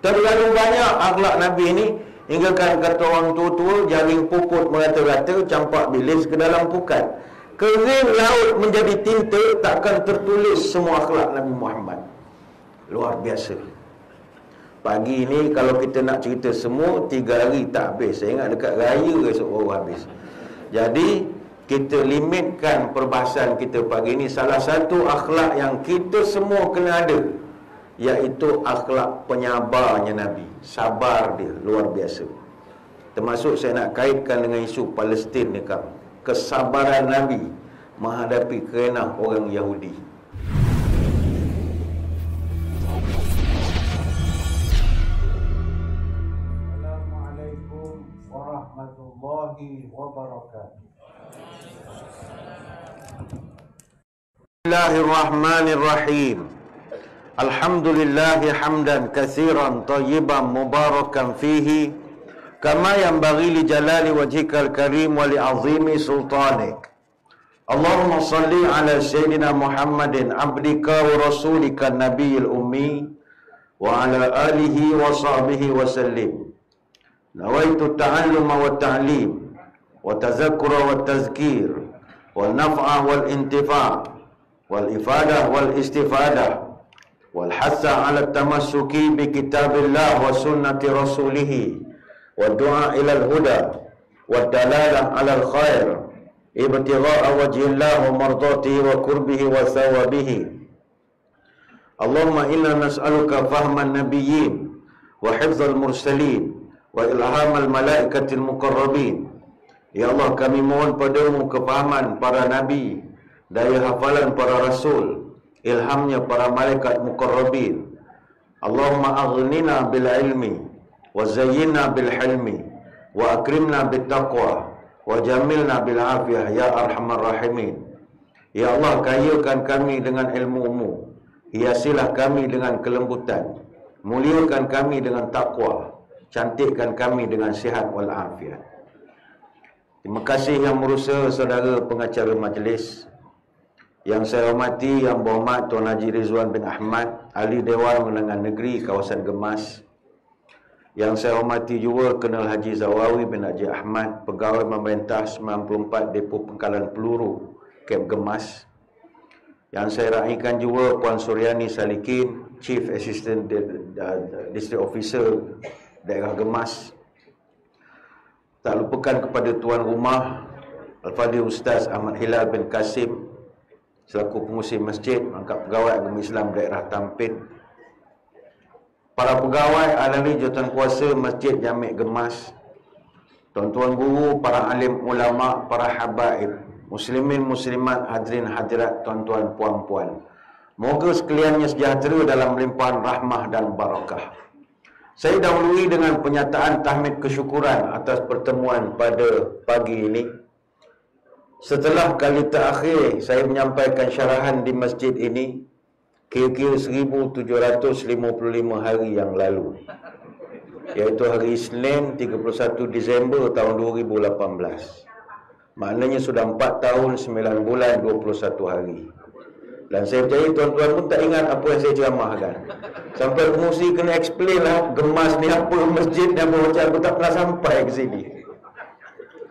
Terlalu banyak akhlak Nabi ni, hingga kan kata orang tua-tua, jaring puput merata-rata, campak bilis ke dalam pukat. Kering laut menjadi tinta, takkan tertulis semua akhlak Nabi Muhammad. Luar biasa. Pagi ni kalau kita nak cerita semua, 3 hari tak habis. Saya ingat dekat raya esok baru habis. Jadi kita limitkan perbahasan kita pagi ni. Salah satu akhlak yang kita semua kena ada, iaitu akhlak penyabarnya Nabi. Sabar dia luar biasa. Termasuk saya nak kaitkan dengan isu Palestin ni kan. Kesabaran Nabi menghadapi kerenah orang Yahudi. Assalamualaikum warahmatullahi wabarakatuh. Bismillahirrahmanirrahim. Alhamdulillahi hamdan katsiran tayyiban mubarakan fihi kama yanbaghi li jalali wajhikal karim wa li azimi sultanik. Allahumma salli ala sayyidina Muhammadin abdika wa rasulika nabiyil ummi wa ala alihi wa sahbihi wa sallim. Nawaitu ta'alluma wa ta'lim wa tazakkura wa tazkir wal naf'a wal intifa' wal ifadah wal istifadah wal hassa ala tamassuki bi kitabillah wa sunnati rasulih wa du'a ila al huda wa dalalah ala al khair ibtigha'a wajhillah wa mardatihi wa qurbihi wa thawabihi. Allahumma inna nas'aluka fahman nabiyyin wa hifdzal mursalin wa ilhamal malaikatil muqarrabin. Ya Allah, kami mohon padamu kefahaman para nabi, daya hafalan para rasul, ilhamnya para malaikat muqarrabin. Allahumma aghnina bil ilmi wa zayyinna bil hilmi wa akrimna bit taqwa wa jamilna bil afiyah ya arhamar rahimin. Ya Allah, kayakan kami dengan ilmu-Mu, hiasilah kami dengan kelembutan, muliakan kami dengan takwa, cantikkan kami dengan sihat wal afiat. Terima kasih yang berusaha saudara pengacara majlis. Yang saya hormati, yang berhormat Tuan Haji Rizwan bin Ahmad, Ahli Dewan Undangan Negeri Kawasan Gemas. Yang saya hormati juga Kenal Haji Zawawi bin Haji Ahmad, Pegawai Pemerintah 94 Depo Pengkalan Peluru, Kep Gemas. Yang saya raikan juga Puan Suryani Salikin, Chief Assistant District Officer Daerah Gemas. Tak lupakan kepada Tuan Rumah Al-Fadhil Ustaz Ahmad Hilal bin Kasim selaku pengurusi masjid, Rangkap Pegawai Agama Islam Daerah Tampin, para pegawai ahli jawatankuasa Masjid Jami' Gemas, tuan-tuan guru, para alim ulama, para habaib, muslimin muslimat, hadirin hadirat, tuan-tuan puan-puan. Moga sekaliannya sejahtera dalam limpahan rahmah dan barakah. Saya dahului dengan penyataan tahmid kesyukuran atas pertemuan pada pagi ini. Setelah kali terakhir saya menyampaikan syarahan di masjid ini, kira-kira 1755 hari yang lalu, iaitu hari Isnin 31 Disember tahun 2018. Maknanya sudah 4 tahun 9 bulan 21 hari. Dan saya percaya tuan-tuan pun tak ingat apa yang saya ceramahkan. Sampai pengurusi kena explain lah, Gemas ni apa, masjid ni apa, macam aku tak pernah sampai ke sini.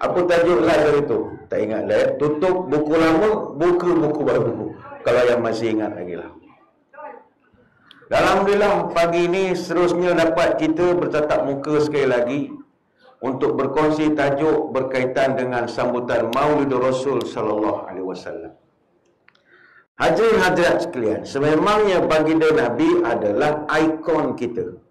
Apa tajuk lah hari itu? Tak ingat lah ya. Tutup buku lama, buka buku baru. Kalau yang masih ingat lagi lah. Alhamdulillah, pagi ini seterusnya dapat kita bertatap muka sekali lagi untuk berkongsi tajuk berkaitan dengan sambutan Maulid Rasul sallallahu alaihi wasallam. Hadirin hadirat sekalian, sememangnya baginda Nabi adalah ikon kita.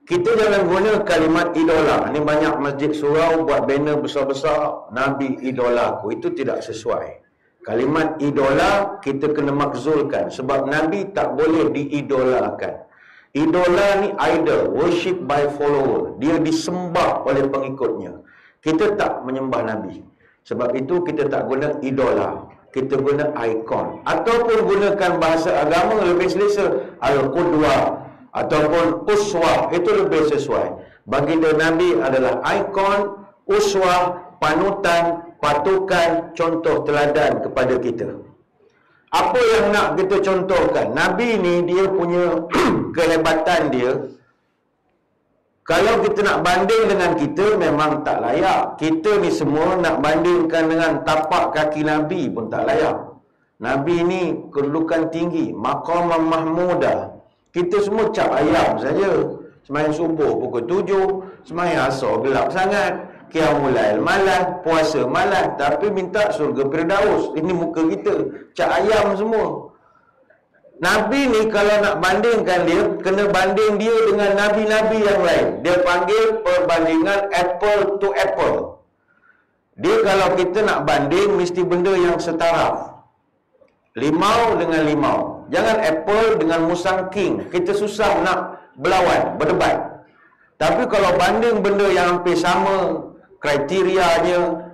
Kita jangan guna kalimat idola. Ini banyak masjid surau buat banner besar-besar, Nabi idolaku. Itu tidak sesuai. Kalimat idola kita kena makzulkan, sebab Nabi tak boleh diidolakan. Idola ni idol, worship by follower. Dia disembah oleh pengikutnya. Kita tak menyembah Nabi. Sebab itu kita tak guna idola. Kita guna ikon. Ataupun gunakan bahasa agama lebih selesa, al-qudwah ataupun uswah, itu lebih sesuai. Baginda Nabi adalah ikon, uswah, panutan, patukan, contoh teladan kepada kita. Apa yang nak kita contohkan? Nabi ni dia punya kehebatan dia, kalau kita nak banding dengan kita memang tak layak. Kita ni semua nak bandingkan dengan tapak kaki Nabi pun tak layak. Nabi ni kedudukan tinggi, maqam mahmudah. Kita semua cap ayam saja. Sembahyang subuh pukul 7, sembahyang asar gelap sangat, qiyamul lail malam, puasa malam, tapi minta surga Firdaus. Ini muka kita, cap ayam semua. Nabi ni kalau nak bandingkan dia, kena banding dia dengan Nabi-Nabi yang lain. Dia panggil perbandingan apple to apple. Dia kalau kita nak banding, mesti benda yang setara. Limau dengan limau. Jangan apple dengan musang king. Kita susah nak berlawan, berdebat. Tapi kalau banding benda yang hampir sama kriterianya,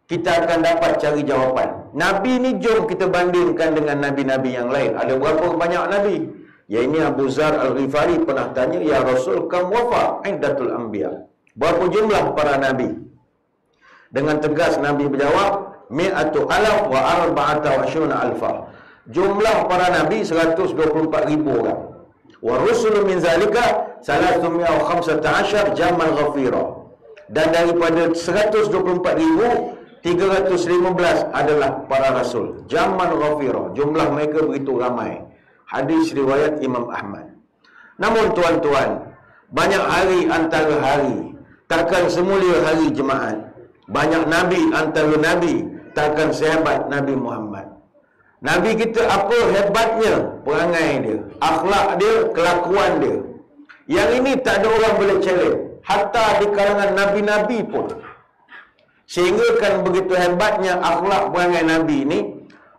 kita akan dapat cari jawapan. Nabi ni jom kita bandingkan dengan Nabi-Nabi yang lain. Ada berapa banyak Nabi? Ya, ini Abu Zar Al-Ghifari pernah tanya, Ya Rasul, kam wafa indatul anbiya. Berapa jumlah para Nabi? Dengan tegas Nabi berjawab, mi'atu alaf wa arba'ata wa syuna alfa. Jumlah para Nabi 124,000 orang. Wa rusulun min zalika 315 jamal ghafira. Dan daripada 124,000, 315 adalah para rasul. Jamal ghafira. Jumlah mereka begitu ramai. Hadis riwayat Imam Ahmad. Namun tuan-tuan, banyak hari antara hari, takkan semulia hari Jumaat. Banyak Nabi antara Nabi, takkan sehebat Nabi Muhammad. Nabi kita apa hebatnya? Perangai dia, akhlak dia, kelakuan dia. Yang ini tak ada orang boleh challenge. Hatta di kalangan Nabi-Nabi pun. Sehingga kan begitu hebatnya akhlak perangai Nabi ini,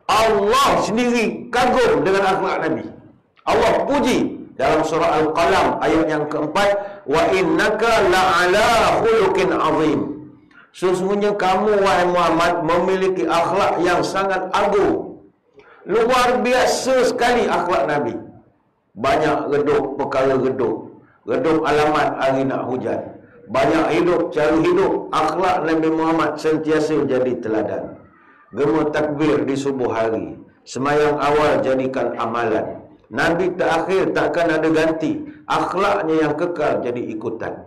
Allah sendiri kagum dengan akhlak Nabi. Allah puji dalam surah Al-Qalam ayat yang keempat, wa innaka la'ala khuluqin azim. Sesungguhnya kamu wahai Muhammad memiliki akhlak yang sangat agung. Luar biasa sekali akhlak Nabi. Banyak redup perkara redup. Redup alamat hari nak hujan. Banyak hidup cara hidup. Akhlak Nabi Muhammad sentiasa jadi teladan. Gema takbir di subuh hari. Semayang awal jadikan amalan. Nabi terakhir takkan ada ganti. Akhlaknya yang kekal jadi ikutan.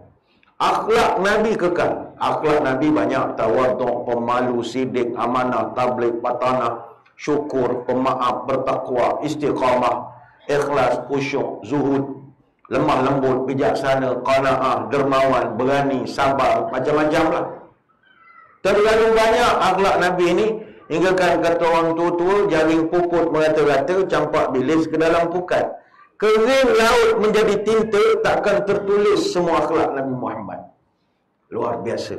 Akhlak Nabi kekal. Akhlak Nabi banyak. Tawaduk, pemalu, sidik, amanah, tabligh, patanah, syukur, pemaaf, bertakwa, istiqamah, ikhlas, khusyuk, zuhud, lemah lembut, bijaksana, qanaah, dermawan, berani, sabar, macam-macam lah. Terlalu banyak akhlak Nabi ini, hingga kan kata orang tua-tua, jaring puput merata-rata, campak bilis ke dalam pukat. Kering laut menjadi tinta, takkan tertulis semua akhlak Nabi Muhammad. Luar biasa.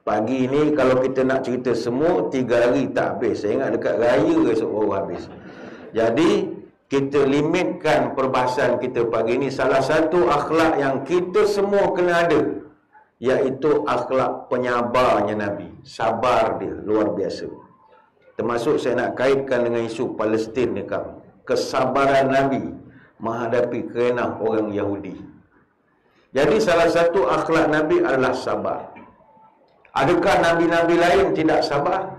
Pagi ni kalau kita nak cerita semua 3 hari tak habis. Saya ingat dekat raya esok baru habis. Jadi kita limitkan perbahasan kita pagi ni. Salah satu akhlak yang kita semua kena ada, iaitu akhlak penyabarnya Nabi. Sabar dia luar biasa. Termasuk saya nak kaitkan dengan isu Palestin ni kan. Kesabaran Nabi menghadapi kerenah orang Yahudi. Jadi salah satu akhlak Nabi adalah sabar. Adakah Nabi-Nabi lain tidak sabar?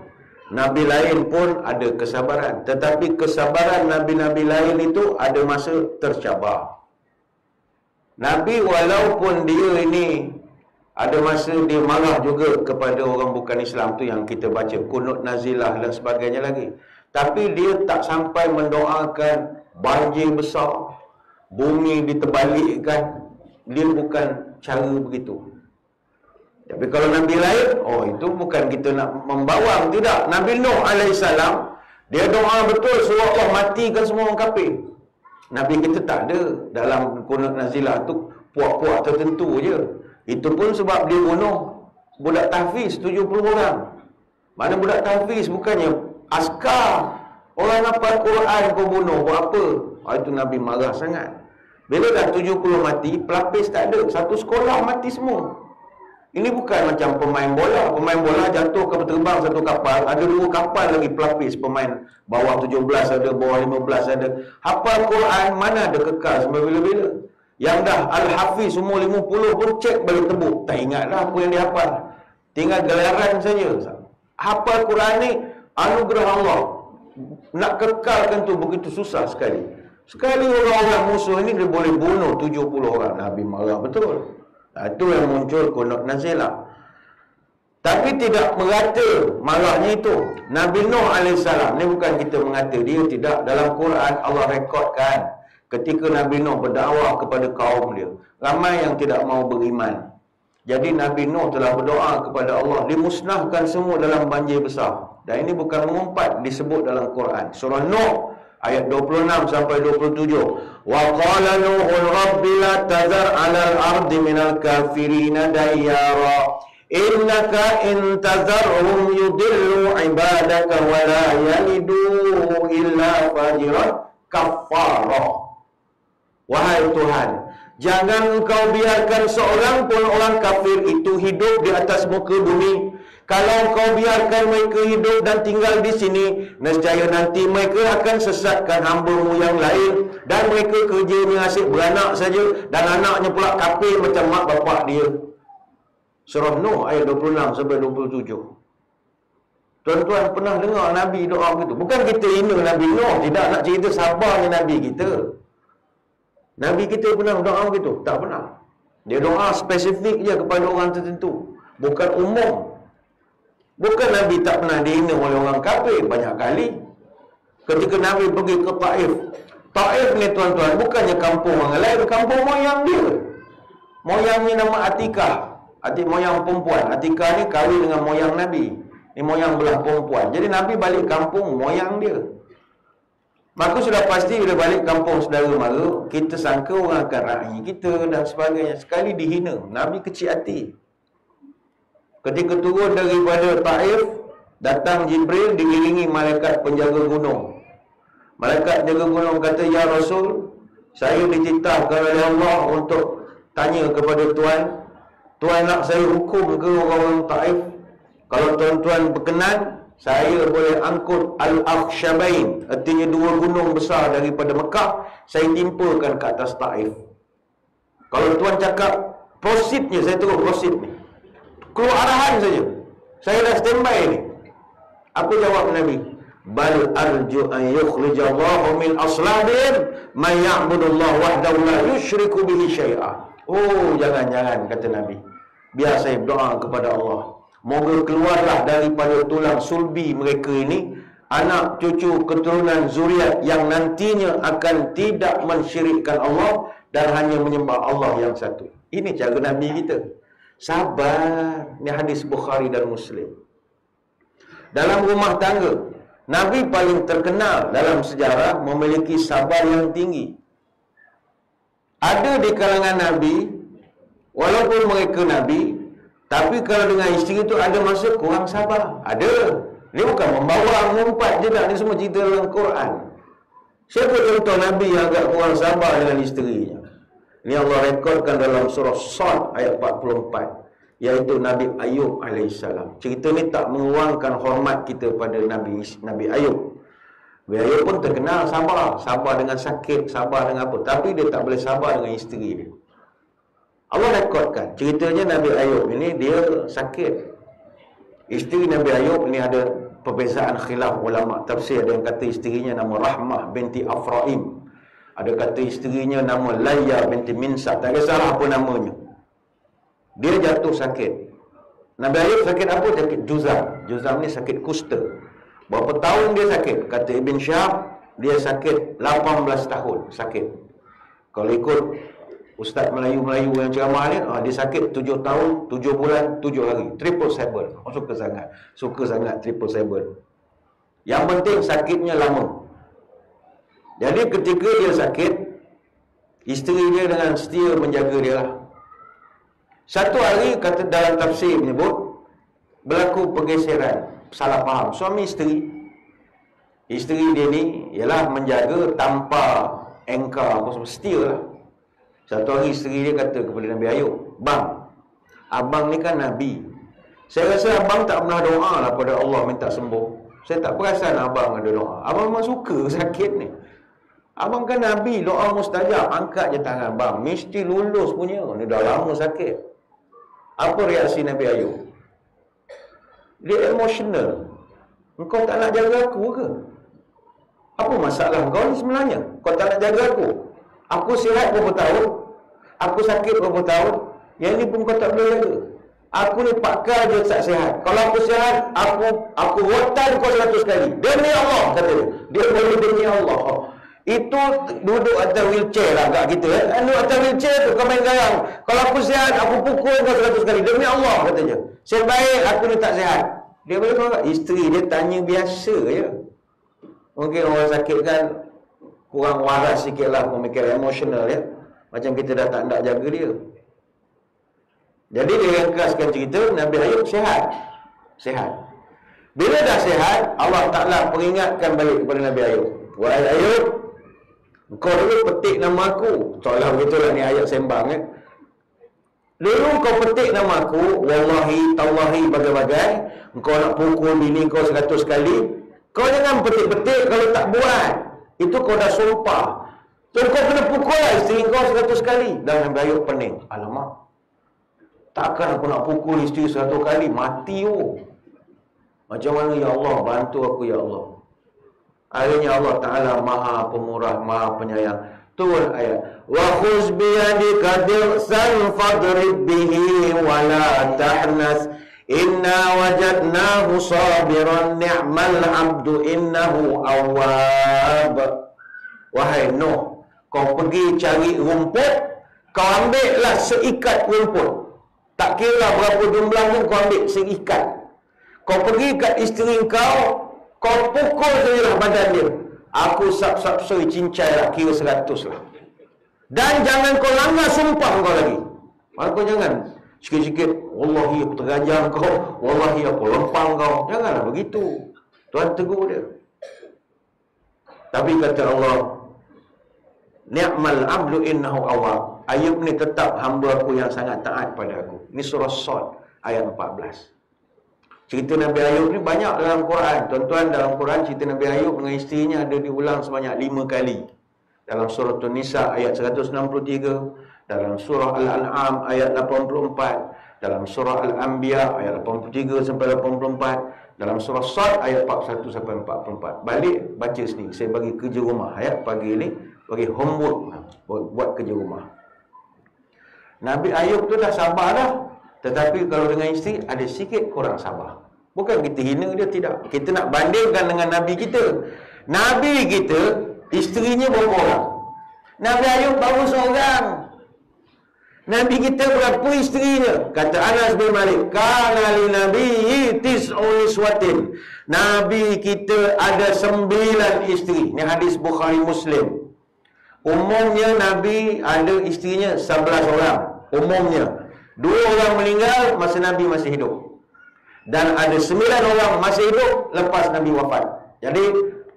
Nabi lain pun ada kesabaran. Tetapi kesabaran Nabi-Nabi lain itu ada masa tercabar. Nabi walaupun dia ini ada masa dia marah juga kepada orang bukan Islam tu yang kita baca. Kunut nazilah dan sebagainya lagi. Tapi dia tak sampai mendoakan banjir besar, bumi diterbalikkan. Dia bukan cara begitu. Tapi kalau Nabi lain, oh itu bukan kita nak membawang. Tidak. Nabi Nuh AS, dia doa betul suruh Allah matikan semua orang kafir. Nabi kita tak ada. Dalam kunut nazilah tu puak-puak tertentu je. Itu pun sebab dia bunuh budak tahfiz 70 orang. Mana budak tahfiz bukannya askar. Orang hafal Quran kau bunuh, buat apa? Itu Nabi marah sangat. Bila dah 70 mati, pelapis tak ada. Satu sekolah mati semua. Ini bukan macam pemain bola. Pemain bola jatuh ke terbang satu kapal, ada 2 kapal lagi pelapis pemain. Bawah 17 ada, bawah 15 ada. Hafal Quran mana ada kekal sampai bila-bila. Yang dah Al-Hafiz umur 50 pun cek balik tebuk. Tak ingatlah apa yang dia hafal. Tinggal gelaran saja. Hafal Quran ni anugerah Allah. Nak kekalkan tu begitu susah sekali. Sekali orang-orang musuh ini dia boleh bunuh 70 orang. Nabi marah betul. Itu yang muncul kunut nazilah. Tapi tidak merata marahnya itu. Nabi Nuh AS, ni bukan kita mengata dia, tidak. Dalam Quran Allah rekodkan ketika Nabi Nuh berdakwah kepada kaum dia, ramai yang tidak mau beriman. Jadi Nabi Nuh telah berdoa kepada Allah, dimusnahkan semua dalam banjir besar. Dan ini bukan mengumpat, disebut dalam Quran. Surah Nuh ayat 26 sampai 27. Wa qala Nuhun rabbi la tazar 'alal ardi minal kafirina dayyara innaka in tazarhum yudillu ibadaka wa la yalidu illa fajiran kafara. Wahai Tuhan, jangan engkau biarkan seorang pun orang kafir itu hidup di atas muka bumi. Kalau engkau biarkan mereka hidup dan tinggal di sini, nescaya nanti mereka akan sesatkan hamba-Mu yang lain, dan mereka kerjanya asyik beranak saja, dan anaknya pula kafir macam mak bapak dia. Surah Nuh ayat 26 sampai 27. Tuan-tuan pernah dengar Nabi doa begitu? Bukan kita hina Nabi Nuh, tidak, nak cerita sabarnya Nabi kita. Nabi kita pernah doa begitu? Tak pernah. Dia doa spesifik je kepada orang tertentu, bukan umum. Bukan Nabi tak pernah dihina oleh orang kafir, banyak kali. Ketika Nabi pergi ke Taif, Taif ni tuan-tuan bukannya kampung orang lain, kampung moyang dia. Moyangnya nama Atikah, moyang perempuan. Atikah ni kahwin dengan moyang Nabi. Ni moyang belah perempuan. Jadi Nabi balik kampung moyang dia. Maka sudah pasti bila balik kampung saudara mara, kita sangka orang akan raih kita dan sebagainya. Sekali dihina, Nabi kecil hati. Ketika turun daripada Taif, datang Jibril diiringi malaikat penjaga gunung. Malaikat penjaga gunung kata, "Ya Rasul, saya dititahkan oleh Allah untuk tanya kepada Tuan, Tuan nak saya hukum ke orang-orang Taif? Kalau tuan-tuan berkenan, saya boleh angkut Al-Akhshabain, artinya dua gunung besar daripada Mekah, saya timpakan ke atas Taif. Kalau tuan cakap proceednya, saya terus proceed ni. Keluar arahan saja, saya dah standby ni." Apa jawab Nabi? "Bal arju an yukhrijallahu min aslabihim man ya'budullah wahdahu la yusyriku bihi syai'a." Oh, jangan-jangan, kata Nabi, biar saya berdoa kepada Allah, moga keluarlah daripada tulang sulbi mereka ini anak cucu keturunan zuriat yang nantinya akan tidak mensyirikkan Allah dan hanya menyembah Allah yang satu. Ini cara Nabi kita. Sabar. Ini hadis Bukhari dan Muslim. Dalam rumah tangga, Nabi paling terkenal dalam sejarah memiliki sabar yang tinggi. Ada di kalangan Nabi, walaupun mereka Nabi, tapi kalau dengan isteri itu ada masa kurang sabar. Ada. Ini bukan membawa mengumpat je tak. Ini semua cerita dalam Quran. Siapa contoh Nabi yang agak kurang sabar dengan isterinya? Ini Allah rekodkan dalam surah Sad ayat 44, iaitu Nabi Ayub AS. Cerita ni tak mengurangkan hormat kita pada Nabi Ayub. Nabi Ayub pun terkenal sabar. Sabar dengan sakit, sabar dengan apa. Tapi dia tak boleh sabar dengan isteri dia. Allah rekodkan. Ceritanya Nabi Ayub ini dia sakit. Isteri Nabi Ayub ini ada perbezaan khilaf ulama tafsir. Ada yang kata isterinya nama Rahmah binti Afraim. Ada kata isterinya nama Layya binti Minsa. Tak kisahlah apa namanya. Dia jatuh sakit. Nabi Ayub sakit apa? Sakit juzam. Juzam ni sakit kusta. Berapa tahun dia sakit? Kata Ibn Syahab, dia sakit 18 tahun sakit. Kalau ikut Ustaz Melayu-Melayu yang ceramah ni, dia sakit 7 tahun, 7 bulan, 7 hari. 777. Oh, suka sangat. Suka sangat 777. Yang penting sakitnya lama. Jadi ketika dia sakit, isteri dia dengan setia menjaga dia lah. Satu hari, kata dalam tafsir menyebut, berlaku pergeseran, salah faham suami isteri. Isteri dia ni ialah menjaga tanpa engkar apa semua, setia lah. Satu hari isteri dia kata kepada Nabi Ayub, "Bang, abang ni kan Nabi. Saya rasa abang tak pernah doa lah pada Allah minta sembuh. Saya tak perasan abang ada doa. Abang memang suka sakit ni. Abang kan Nabi, doa mustajab. Angkat je tangan bang, mesti lulus punya. Ni dah lama sakit." Apa reaksi Nabi Ayub? Dia emosional. Engkau tak nak jaga aku ke? Apa masalah kau ni sebenarnya? Kau tak nak jaga aku. Aku sihat berapa tahun? Aku sakit berapa tahun? Yang ni pun kau tak boleh jaga. Aku ni pakar je tak sihat. Kalau aku sihat, aku rotan kau 100 kali. Demi Allah, kata dia. Dia boleh demi Allah. Itu duduk atas wheelchair lah kat kita. Duduk atas wheelchair tu kau main garang. Kalau aku sihat, aku pukul kau 100 kali. Demi Allah, katanya. Sebaik aku ni tak sihat. Dia boleh marah. Isteri dia tanya biasa je. Mungkin orang sakit kan kurang waras sikit lah pemikiran emosional ya. Macam kita dah tak nak jaga dia. Jadi dia ringkaskan cerita, Nabi Ayub sihat. Sihat. Bila dah sihat, Allah Ta'ala peringatkan balik kepada Nabi Ayub. Wahai Ayub, kau dulu petik nama aku. Soalah begitulah ni ayat sembang ya. Dulu kau petik nama aku, wallahi, tallahi, bagai-bagai. Kau nak pukul bini kau 100 kali. Kau jangan petik-petik kalau tak buat. Itu kau dah sumpah. So kau kena pukul lah isteri kau 100 kali. Dan Nabi Ayub pening. Alamak, takkan aku nak pukul isteri 100 kali. Mati oh. Macam mana ya Allah, bantu aku ya Allah. Akhirnya Allah Ta'ala maha pemurah, maha penyayang. Turun ayat. Wa khuz biyadika dirsan fadrib bihi wa la tahnas. Inna wajadnahu sabiran ni'mal abdu innahu awwab. Wahai Nuh, kau pergi cari rumput, kau ambillah seikat rumput. Tak kira berapa jumlah pun kau ambil seikat. Kau pergi kat isteri kau pukul sajalah badan dia. Aku sap-sap-soi cincai lah, kira 100 lah. Dan jangan kau langgar sumpah kau lagi. Kau jangan sikit-sikit, wallahi aku terganjang kau, wallahi aku lempang kau. Janganlah begitu. Tuhan tegur dia. Tapi kata Allah, ni'mal abdu innahu awwab. Ayub ni tetap hamba aku yang sangat taat pada aku. Ini surah Sad ayat 14. Cerita Nabi Ayub ni banyak dalam Quran. Tuan-tuan, dalam Quran cerita Nabi Ayub dengan isterinya ada diulang sebanyak 5 kali. Dalam surah An-Nisa ayat 163, dalam surah Al-An'am ayat 84, dalam surah Al-Anbiya ayat 83 sampai 84, dalam surah Sad ayat 41 sampai 44. Balik baca sendiri. Saya bagi kerja rumah ya pagi ni, bagi homework buat kerja rumah. Nabi Ayub tu dah sabar dah. Tetapi kalau dengan isteri ada sikit kurang sabar. Bukan kita hina dia, tidak. Kita nak bandingkan dengan Nabi kita. Nabi kita, isterinya berapa orang? Nabi Ayub baru seorang. Nabi kita berapa isterinya? Kata Anas bin Malik, kana li nabiyyi tis'un niswatin. Nabi kita ada 9 isteri. Ini hadis Bukhari Muslim. Umumnya Nabi ada isterinya 11 orang. Umumnya 2 orang meninggal masa Nabi masih hidup. Dan ada 9 orang masih hidup lepas Nabi wafat. Jadi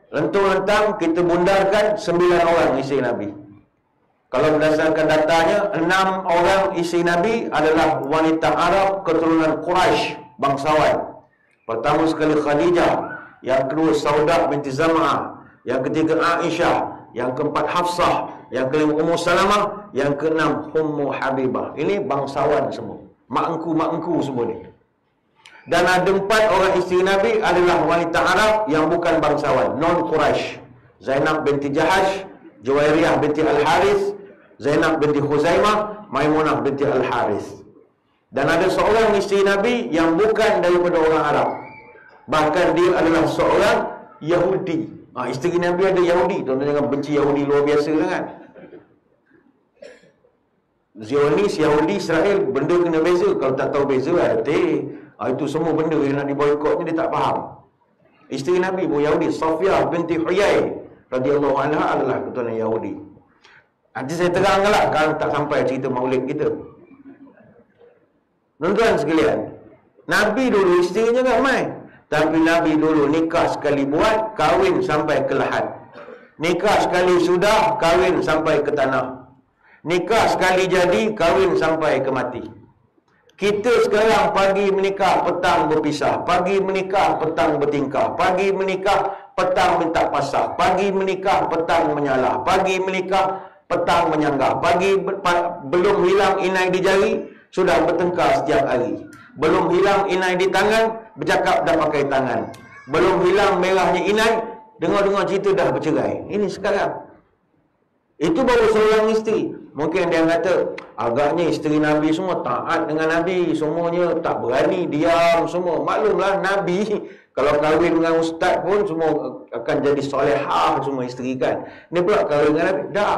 lentang-lentang kita bundarkan 9 orang isteri Nabi. Kalau berdasarkan datanya, 6 orang isteri Nabi adalah wanita Arab keturunan Quraisy, bangsawan. Pertama sekali Khadijah, yang kedua Saudah binti Zam'ah, yang ketiga Aisyah, yang keempat Hafsah, yang kelima Ummu Salamah, yang keenam Ummu Habibah. Ini bangsawan semua. Mak-engku semua ni. Dan ada 4 orang isteri Nabi adalah wanita Arab yang bukan bangsawan, non-Quraisy. Zainab binti Jahash, Juwairiyah binti Al-Haris, Zainab binti Khuzaimah, Maimunah binti Al-Haris. Dan ada seorang isteri Nabi yang bukan daripada orang Arab. Bahkan dia adalah seorang Yahudi. Isteri Nabi ada Yahudi. Tuan-tuan jangan benci Yahudi luar biasa sangat. Zionis, Yahudi, Israel, benda kena beza. Kalau tak tahu beza lah, itu semua benda yang nak diboykot ni dia tak faham. Isteri Nabi pun Yahudi. Safiyah binti Huyai radhiyallahu anha adalah keturunan Yahudi. Nanti saya terangkanlah kalau tak sampai cerita maulid kita. Tuan-tuan sekalian, Nabi dulu isterinya ramai. Tapi Nabi dulu nikah sekali buat, kahwin sampai ke lahat. Nikah sekali sudah, kahwin sampai ke tanah. Nikah sekali jadi, kahwin sampai ke mati. Kita sekarang pagi menikah, petang berpisah. Pagi menikah, petang bertingkah. Pagi menikah, petang minta pasah. Pagi menikah, petang menyalah. Pagi menikah, petang menyanggah. Belum hilang inai di jari, sudah bertengkar setiap hari. Belum hilang inai di tangan, bercakap dah pakai tangan. Belum hilang merahnya inai, Dengar-dengar cerita dah bercerai. Ini sekarang. Itu baru seorang isteri. Mungkin dia kata, agaknya isteri Nabi semua taat dengan Nabi. Semuanya tak berani, diam semua. Maklumlah Nabi, kalau kahwin dengan ustaz pun semua akan jadi solehah semua isteri kan. Ini pula kahwin dengan Nabi. Dah.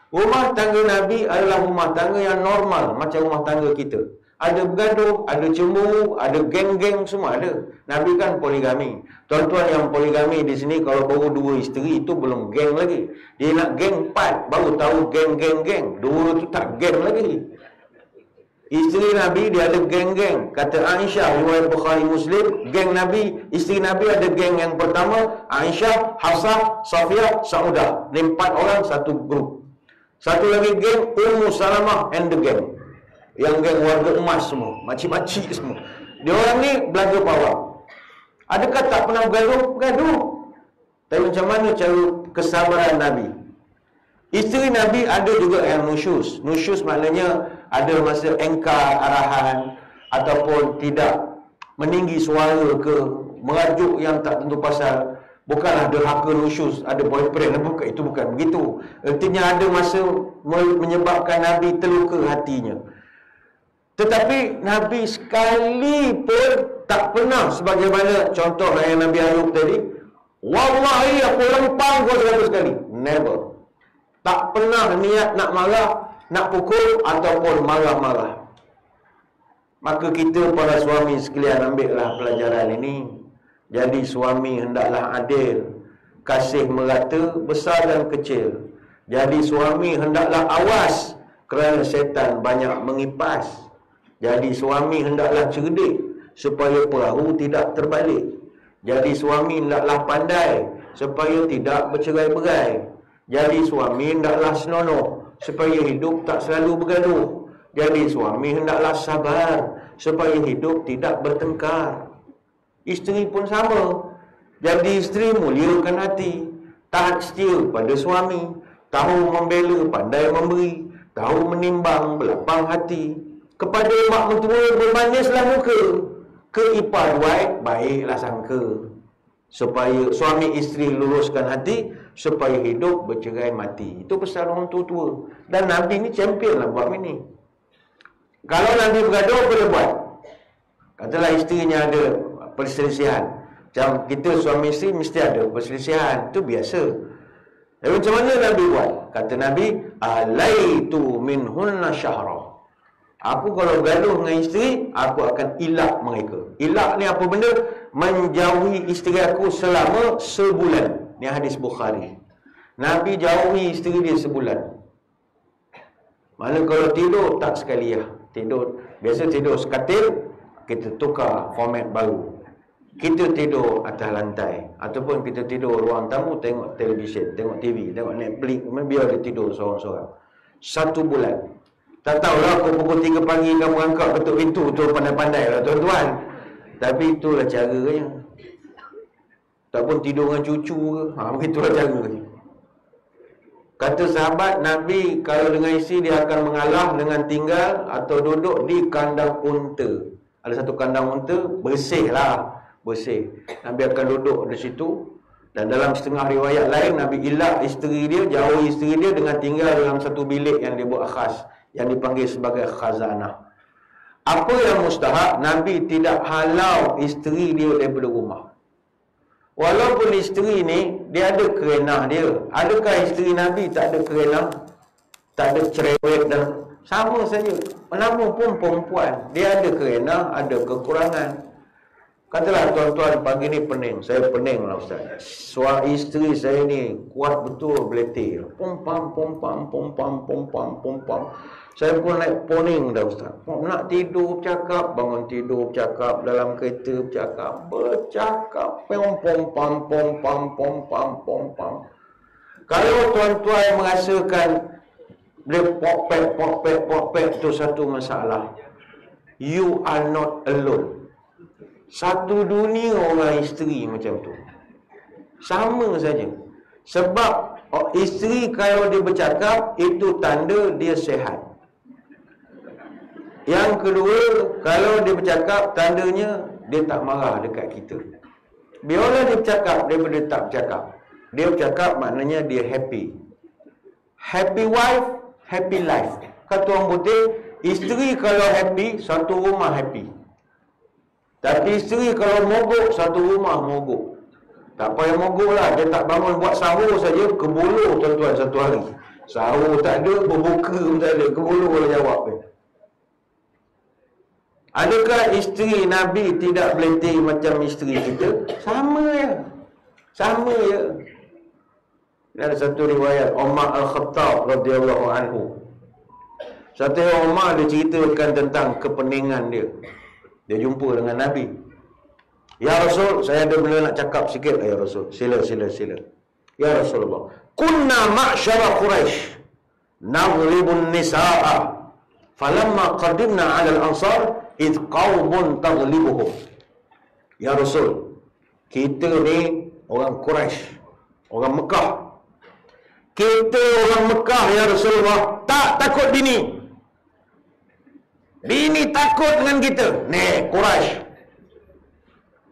Rumah tangga Nabi adalah rumah tangga yang normal. Macam rumah tangga kita. Ada bergaduh, ada cemburu, ada geng-geng, semua ada. Nabi kan poligami. Tuan-tuan yang poligami di sini kalau baru 2 isteri itu belum geng lagi. Dia nak geng 4 baru tahu geng-geng-geng. 2 tu tak geng lagi. Isteri Nabi dia ada geng-geng. Kata Aisyah riwayat Bukhari Muslim, geng Nabi, isteri Nabi ada geng yang pertama, Aisyah, Hafsah, Safiyah, Saudah. 4 orang satu grup. Satu lagi geng Ummu Salamah and the gang. Yang geng warga emas semua, makcik-makcik semua. Dia orang ni belaga pawang. Adakah tak pernah bergaduh? Bergaduh. Tapi macam mana cara kesabaran Nabi? Isteri Nabi ada juga yang nusyus. Nusyus maknanya ada masa engkar arahan ataupun tidak meninggi suara ke, merajuk yang tak tentu pasal. Bukanlah derhaka nusyus, ada boyfriend, bukan, itu bukan begitu. Artinya ada masa menyebabkan Nabi terluka hatinya. Tetapi Nabi sekali pun tak pernah sebagaimana contoh yang Nabi Ayub tadi, wallahi aku lempang kau 100 kali. Never. Tak pernah niat nak marah, nak pukul ataupun marah-marah. Maka kita para suami sekalian ambillah pelajaran ini. Jadi suami hendaklah adil, kasih merata besar dan kecil. Jadi suami hendaklah awas kerana setan banyak mengipas. Jadi suami hendaklah cerdik supaya perahu tidak terbalik. Jadi suami hendaklah pandai supaya tidak bercerai-berai. Jadi suami hendaklah senonoh supaya hidup tak selalu bergaduh. Jadi suami hendaklah sabar supaya hidup tidak bertengkar. Isteri pun sama. Jadi isteri muliakan hati, taat setia pada suami, tahu membela, pandai memberi, tahu menimbang, berlapang hati. Kepada mak mentua bermanislah muka, ke ipar duit baiklah sangka. Supaya suami isteri luruskan hati, supaya hidup bercerai mati. Itu pesan orang tua-tua. Dan Nabi ni champion lah buat ini. Kalau Nabi bergaduh, apa dia buat? Katalah isterinya ada perselisihan. Macam kita suami isteri mesti ada perselisihan. Itu biasa. Tapi macam mana Nabi buat? Kata Nabi, alaitu minhunna syahra. Aku kalau bergaduh dengan isteri, aku akan ilak mereka. Ilak ni apa benda? Menjauhi isteri aku selama sebulan. Ni hadis Bukhari. Nabi jauhi isteri dia sebulan. Mana kalau tidur, tak sekali ya. Tidur, biasa tidur sekatil, kita tukar format baru. Kita tidur atas lantai. Ataupun kita tidur ruang tamu, tengok televisyen, tengok TV, tengok Netflix. Biar dia tidur seorang-seorang. 1 bulan. Tak tahulah aku pukul 3 pagi kamu angkat ketuk pintu tu, pandai-pandai lah tuan-tuan. Tapi itulah caranya. Tak pun tidur dengan cucu ke. Begitulah caranya. Kata sahabat Nabi, kalau dengan isteri dia akan mengalah dengan tinggal atau duduk di kandang unta. Ada satu kandang unta, bersih lah. Bersih. Nabi akan duduk di situ. Dan dalam setengah riwayat lain, Nabi ilak isteri dia, jauh isteri dia dengan tinggal dalam satu bilik yang dia buat khas, yang dipanggil sebagai khazanah. Apa yang mustahak, Nabi tidak halau isteri dia daripada rumah. Walaupun isteri ni, dia ada kerenah dia. Adakah isteri Nabi tak ada kerenah? Tak ada cerewet dan sama saja. Nama pun perempuan. Dia ada kerenah, ada kekurangan. Katalah tuan-tuan pagi ni pening. Saya pening lah Ustaz. Suami isteri saya ni kuat betul beletir. Pom-pam, pom-pam, pom-pam, pom-pam, pom-pam. Saya pun naik poning dah Ustaz. Nak tidur bercakap, bangun tidur bercakap, dalam kereta bercakap. Pom-pam, pom-pam, pom-pam, pom-pam. Kalau tuan-tuan merasakan dia pok-pek tu satu masalah, you are not alone. Satu dunia orang isteri macam tu. Sama saja. Sebab isteri kalau dia bercakap, itu tanda dia sehat. Yang kedua, kalau dia bercakap, tandanya dia tak marah dekat kita. Biarlah dia bercakap daripada tak bercakap. Dia cakap maknanya dia happy. Happy wife, happy life. Kata orang putih, isteri kalau happy, satu rumah happy. Tapi isteri kalau mogok, satu rumah mogok. Tak payah mogok lah, dia tak bangun buat sahur saja, kebuluh tuan-tuan satu hari. Sahur tak ada, berbuka pun tak ada, kebuluh boleh jawab dia. Adakah isteri Nabi tidak beletih macam isteri kita? Sama je. Sama je. Ada satu riwayat Umar Al-Khattab radhiyallahu anhu. Satu Umar dia ceritakan tentang kepeningan dia. Dia jumpa dengan Nabi. Ya Rasul, saya ada benda nak cakap sikit. Ya Rasul, sila. Ya Rasulullah, kunna ma'syara Quraisy naghlibun nisa'a falamma qadimna 'ala al-ansar id qaumun taghlibuhum. Ya Rasul, kita ni orang Quraisy, orang Mekah. Kita orang Mekah, ya Rasulullah, tak takut bini. Bini takut dengan kita. Ni Quraisy.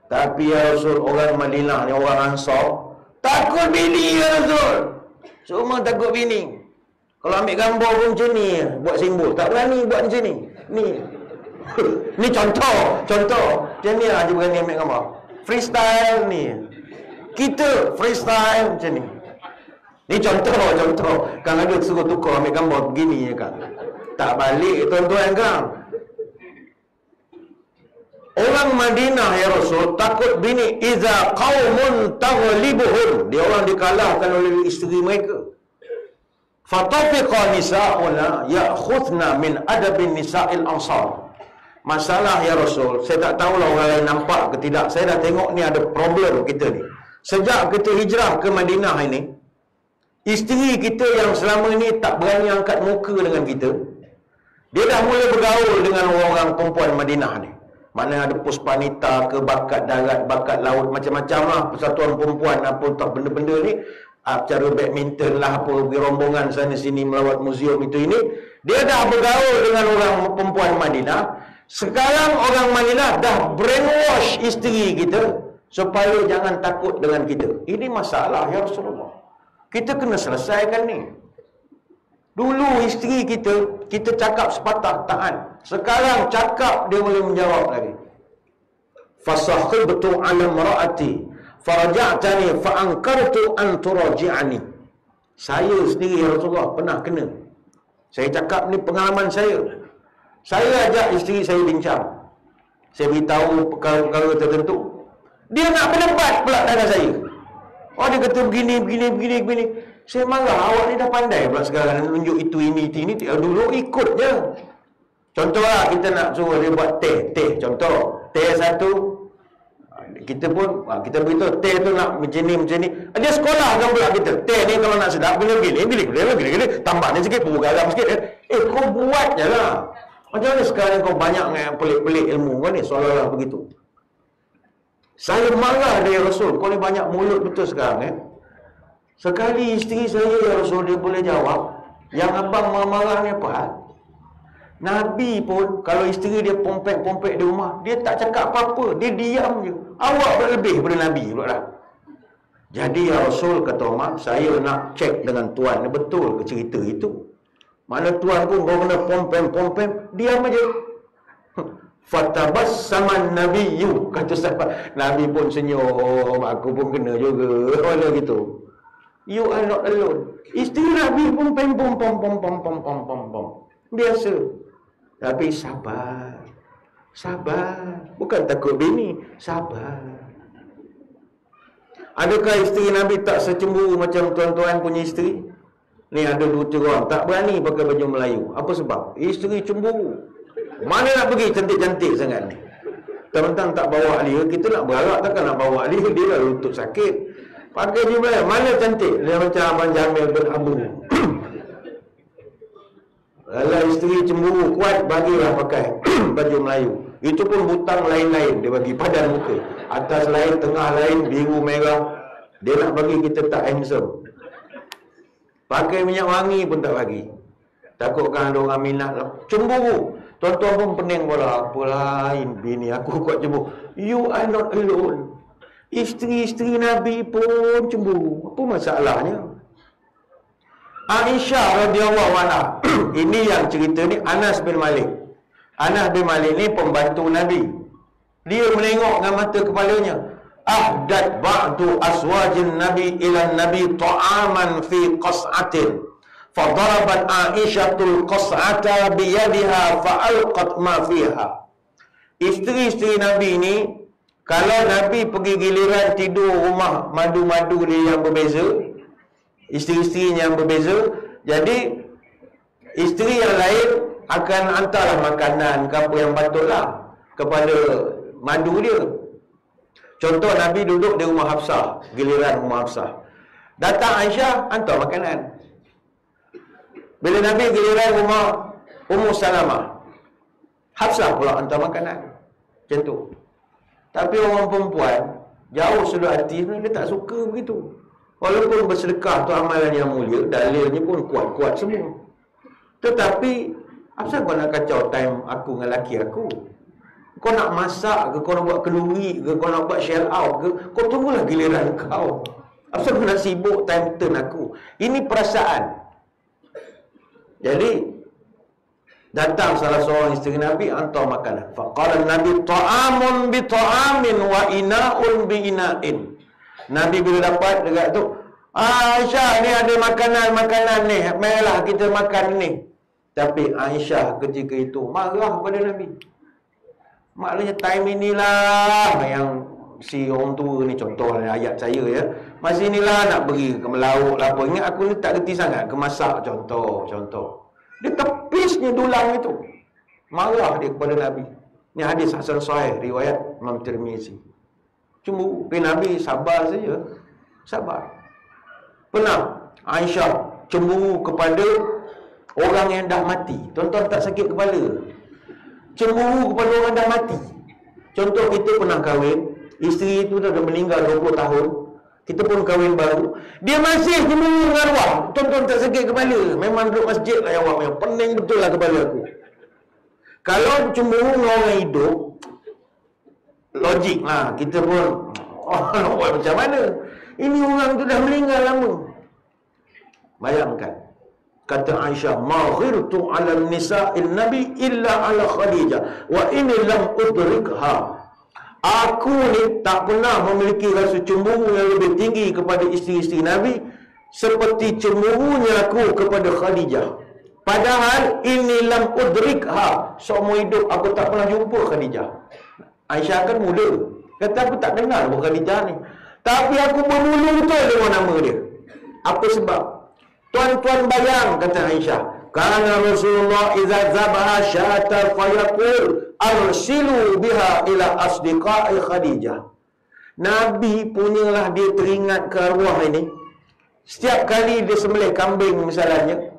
Tapi ya Rasul, orang Madinah ni, orang Ansar, takut bini ya Rasul. Semua takut bini. Kalau ambil gambar pun macam ni, buat simbol. Tak berani buat macam ni. Ni. Ni contoh. Macam ni lah, dia berani ambil gambar. Freestyle ni. Kita freestyle macam ni. Ni contoh. Kan ada suruh tukar ambil gambar begini je kan. Tak balik tuan-tuan kan. Orang Madinah ya Rasul takut bini. Iza qaumun taghlibuhum. Dia orang dikalahkan oleh isteri mereka. Fatafiqa nisa'una ya'khudna min adabin nisa'il ansar. Masalah ya Rasul, saya tak tahulah orang lain nampak ke tidak. Saya dah tengok ni ada problem kita ni. Sejak kita hijrah ke Madinah ini, isteri kita yang selama ni tak berani angkat muka dengan kita, dia dah mula bergaul dengan orang-orang perempuan Madinah ni. Mana ada puspanita ke, bakat darat, bakat laut, macam-macam lah persatuan perempuan, apa tak benda-benda ni, cara badminton lah, apa pergi rombongan sana sini melawat muzium itu ini. Dia dah bergaul dengan orang perempuan Madinah. Sekarang orang Madinah dah brainwash isteri kita supaya jangan takut dengan kita. Ini masalah ya Rasulullah. Kita kena selesaikan ni. Dulu isteri kita cakap sepatah taat. Sekarang cakap dia boleh menjawab lagi. Fasakhibtu 'ala imra'ati faraja'tani fa ankartu an turaji'ani. Saya sendiri ya Rasulullah pernah kena. Saya cakap ni pengalaman saya. Saya ajak isteri saya bincang. Saya beritahu perkara-perkara tertentu. Dia nak berdebat pula dengan saya. Oh, dia kata begini. Saya marah, awak ni dah pandai pula sekarang tunjuk itu ini. Dulu ikut je. Contohlah kita nak suruh dia buat teh. Contoh, teh satu. Kita pun, kita beritahu teh tu nak macam ni. Dia sekolah kan pula kita. Teh ni kalau nak sedap, gini. Tambah ni sikit, bubur garam sikit. Kau buat je lah. Macam mana sekarang kau banyak pelik-pelik ilmu kau ni, seolah-olah begitu. Saya marah dia Rasul, kau ni banyak mulut betul sekarang Sekali isteri saya ya Rasul, dia boleh jawab, yang abang marah ni apa? Nabi pun, kalau isteri dia pompek-pompek di rumah, dia tak cakap apa-apa, dia diam je. Awak berlebih daripada Nabi pula lah. Jadi ya Rasul, kata Umar, saya nak cek dengan tuan, betul ke cerita itu? Mana tuan pun kau kena pompem, diam aja. Fatabassaman nabiyyu, kata sahabat. Nabi pun senyum, aku pun kena juga. Mana gitu. You are not alone. Isteri Nabi pun pom. Biasa. Tapi sabar. Bukan takut bini, sabar. Adakah isteri Nabi tak secemburu macam tuan-tuan punya isteri? Ni ada 2-3 orang tak berani pakai baju Melayu. Apa sebab? Isteri cemburu. Mana nak pergi cantik-cantik sangat ni? Tentang tak bawa dia, kita nak berharap takkan nak bawa dia. Dia dah lutut sakit. Pakai baju Melayu, mana cantik? Dia macam Abang Jamil bin Abu. Kalau isteri cemburu kuat, bagilah pakai baju Melayu. Itu pun butang lain-lain dia bagi padan muka. Atas lain, tengah lain, biru, merah. Dia nak bagi kita tak handsome. Pakai minyak wangi pun tak bagi. Takutkan ada orang minat lah. Cemburu. Tuan-tuan pun pening pula. Apa lain bini aku kuat cemburu. You are not alone. Isteri-isteri Nabi pun cemburu. Apa masalahnya? Aisyah radhiyallahu anha. Ini yang cerita ni Anas bin Malik. Anas bin Malik ni pembantu Nabi. Dia menengok dengan mata kepalanya. Ahdat ba'du aswajin Nabi ila Nabi ta'aman fi qas'atin. Fadarabat Aisyatul qas'ata biyadiha fa'alqat ma fiha. Isteri-isteri Nabi ni, kalau Nabi pergi giliran tidur rumah madu-madu dia yang berbeza, isteri-isteri yang berbeza, jadi isteri yang lain akan hantarlah makanan ke apa yang patutlah kepada madu dia. Contoh, Nabi duduk di rumah Hafsah, giliran rumah Hafsah. Datang Aisyah, hantar makanan. Bila Nabi giliran rumah Ummu Salamah, Hafsah pula hantar makanan. Macam tu. Tapi orang perempuan, jauh sudut hati, dia tak suka begitu. Walaupun bersedekah tu amalan yang mulia, dalilnya pun kuat-kuat semua. Tetapi, apa kau nak kacau time aku dengan laki aku? Kau nak masak ke, kau nak buat keluri ke, kau nak buat shell out ke, kau tunggulah giliran kau. Apa kau nak sibuk time turn aku? Ini perasaan. Jadi, datang salah seorang isteri Nabi, hantar makanan. Faqala Nabi ta'amun bi ta'amin wa ina'un bi ina'in. Nabi bila dapat dekat tu, Aisyah ni ada makanan-makanan ni, marilah kita makan ni. Tapi Aisyah ketika itu marah pada Nabi. Maknanya time inilah yang si orang tua ni, contoh ayat saya ya, masa inilah nak pergi ke melaut lah apa. Ingat aku ni tak reti sangat ke masak, contoh. Dia tepisnya dulang itu. Marah dia kepada Nabi. Ni hadis hasan sahih riwayat Imam Tirmizi. Cuma Nabi sabar saja. Sabar. Pernah Aisyah cemburu kepada orang yang dah mati. Tuan-tuan tak sakit kepala? Cemburu kepada orang dah mati. Contoh, kita pernah kahwin, isteri itu dah meninggal 20 tahun, kita pun kahwin baru, dia masih cemburu dengan arwah. Tuan-tuan tak sakit kepala? Memang duduk masjid lah awak, yang pening betul lah kepala aku. Kalau cemburu dengan orang hidup, logik lah, kita pun nak buat macam mana? Ini orang tu dah meninggal lama. Bayangkan, kata Aisyah, ma ghirtu ala nisa'il nabi illa ala Khadijah wa inni lam udrikha. Aku ni tak pernah memiliki rasa cemburu yang lebih tinggi kepada isteri-isteri Nabi seperti cemburunya aku kepada Khadijah. Padahal inni lam udrikha, seumur hidup aku tak pernah jumpa Khadijah. Aisyah kan muda, kata aku tak kenal pun Khadijah ni, tapi aku bermula betul dengan nama dia. Apa sebab? Tuan-tuan bayang, kata Aisyah, karena Rasulullah idza zabaha syata fayaqul arsilu biha ila asdiqai Khadijah. Nabi punyalah dia teringat ke arwah ini. Setiap kali dia sembelih kambing misalnya,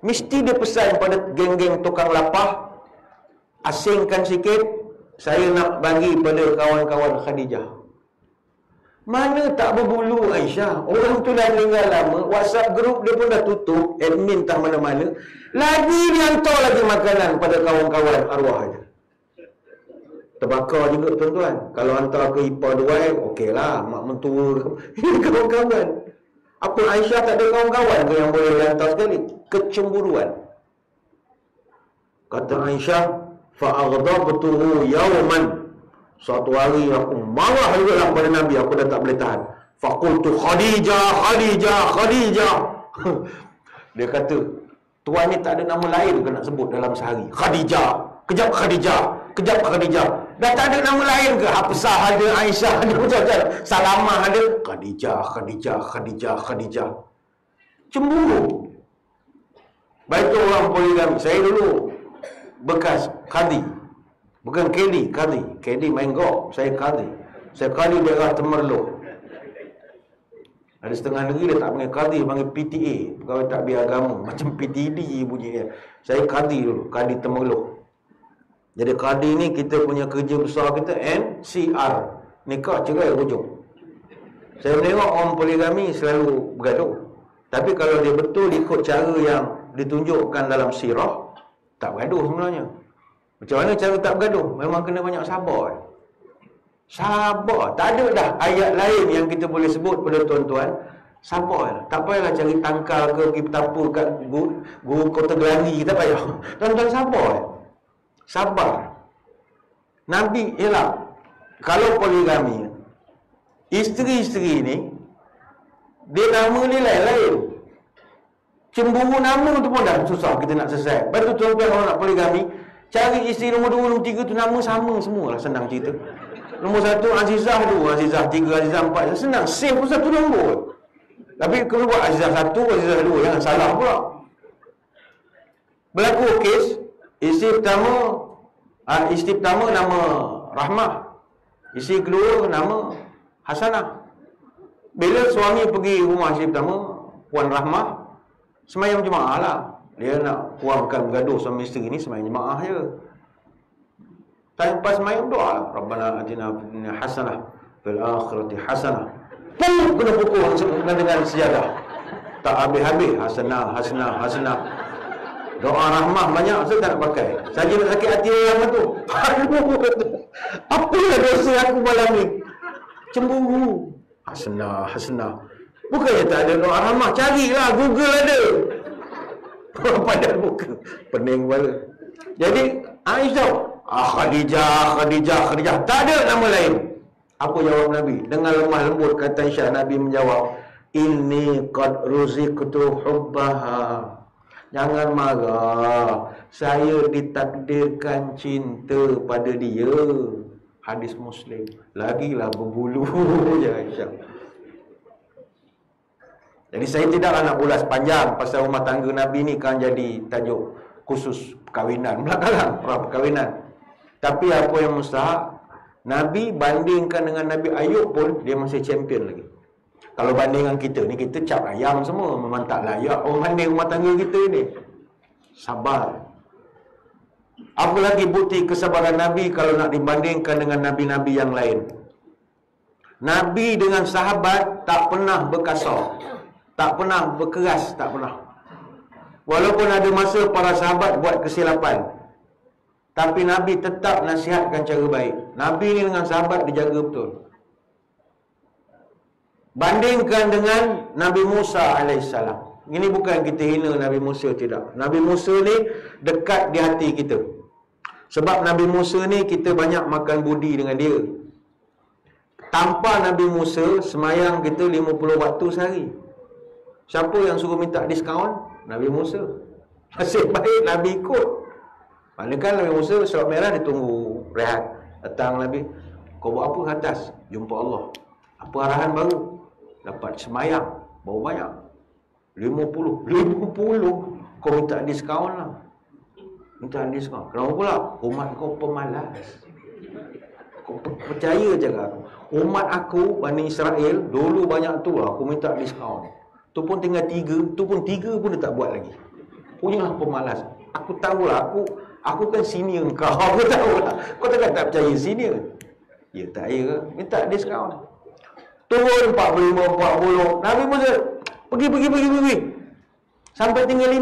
mesti dia pesan pada geng-geng tukang lapah, asingkan sikit, saya nak bagi pada kawan-kawan Khadijah. Mana tak berbulu Aisyah? Orang tu dah meninggal lama, WhatsApp group dia pun dah tutup, admin tak mana-mana, lagi dia hantar lagi makanan pada kawan-kawan arwah dia. Terbakar juga tuan-tuan. Kalau hantar ke ipar duai, okey lah, mak mentua ini kawan-kawan. Apa Aisyah tak ada kawan-kawan ke yang boleh hantar sekali? Kecemburuan. Kata Aisyah, fa'aghdabtuhu yawman. Suatu hari aku marah juga lah pada Nabi, aku dah tak boleh tahan. Faqultu Khadijah. Dia kata, tuan ni tak ada nama lain ke nak sebut dalam sehari? Khadijah, kejap Khadijah. Dah tak ada nama lain ke? Hafsah ada, Aisyah ada, macam-macam. Salamah ada. Khadijah. Cemburu. Baik tu orang poligami. Saya dulu bekas qadi. Bukan kadi. Kadi main golf. Saya kadi daerah Temerloh. Ada setengah negeri dia tak panggil kadi, panggil PTA, pegawai takbir agama. Macam PTD bunyinya. Saya kadi dulu, kadi Temerloh. Jadi kadi ni kita punya kerja besar kita NCR, nikah cerai hujung. Saya menengok orang poligami selalu bergaduh. Tapi kalau dia betul ikut cara yang ditunjukkan dalam sirah, tak bergaduh sebenarnya. Macam mana cara tak bergaduh? Memang kena banyak sabar. Sabar. Tak ada dah ayat lain yang kita boleh sebut pada tuan-tuan. Sabar. Tak payahlah cari tangkal ke pergi petapa kat guru Kota Gelangi. Tak payah. Tuan-tuan sabar. Sabar. Nabi, ialah kalau poligami, isteri-isteri ni dia nama dia lain-lain. Cemburu nama tu pun dah susah kita nak selesai. Lepas tu tuan-tuan kalau nak poligami, cari isteri nombor 2, nombor 3 tu nama sama semua lah, senang cerita. Nombor 1 Azizah 2, Azizah 3, Azizah 4. Senang, save pun satu nombor. Tapi kalau buat Azizah 1, Azizah 2, jangan salah pula. Berlaku kes, isteri pertama nama Rahmah. Isteri kedua nama Hasanah. Bila suami pergi rumah isteri pertama, Puan Rahmah, semayang jemaah lah. Dia nak kurangkan bergaduh suami isteri ni, semayang jemaah je. Lepas semayang doa lah, Rabbana atina fid dunya hasanah fil akhirati hasanah. Pum, kena pukul dengan sejadah. Tak habis-habis, hasanah. Doa rahmah banyak, saya tak nak pakai. Saja nak sakit hati orang tu. Apa yang dosa aku malam ni? Cemburu. Hasanah. Bukannya tak ada doa rahmah, carilah, Google ada. Padahal buka pening kepala. Jadi Aisyah, Khadijah, tak ada nama lain. Apa jawab Nabi? Dengan lemah lembut kata Aisyah, Nabi menjawab, inni qad ruziqtu hubbaha. Jangan marah, saya ditakdirkan cinta pada dia. Hadis Muslim. Lagilah berbulu je Aisyah. Jadi saya tidaklah nak ulas panjang pasal rumah tangga Nabi ni kan jadi tajuk khusus perkahwinan belakangan, perkahwinan. Tapi apa yang mustahak, Nabi bandingkan dengan Nabi Ayub pun dia masih champion lagi. Kalau bandingan kita ni, kita cap ayam semua, memang tak layak orang banding rumah tangga kita ni. Sabar. Apa lagi bukti kesabaran Nabi kalau nak dibandingkan dengan Nabi-Nabi yang lain? Nabi dengan sahabat tak pernah berkasar, tak pernah berkeras, tak pernah. Walaupun ada masa para sahabat buat kesilapan, tapi Nabi tetap nasihatkan cara baik. Nabi ni dengan sahabat dijaga betul. Bandingkan dengan Nabi Musa alaihissalam. Ini bukan kita hina Nabi Musa, tidak. Nabi Musa ni dekat di hati kita. Sebab Nabi Musa ni kita banyak makan budi dengan dia. Tanpa Nabi Musa, semayang kita 50 waktu sehari. Siapa yang suruh minta diskaun? Nabi Musa. Nasib baik Nabi ikut. Maknanya Nabi Musa surat merah dia tunggu rehat. Datang Nabi, kau buat apa atas? Jumpa Allah. Apa arahan baru? Dapat semayang. Baru banyak 50. Kau minta diskaun lah. Minta diskaun. Kenapa pula? Umat kau pemalas. Kau percaya je kan? Umat aku, Bani Israel, dulu banyak tu lah, aku minta diskaun. Tu pun tinggal 3. Tu pun 3 pun dia tak buat lagi. Punyalah pemalas. Aku tahulah, aku kan senior kau. Aku tahulah. Kau takkan tak percaya senior? Ya tak ya ke? Minta diskaun. Turun 45, 40. Nabi Musa pergi. Sampai tinggal 5.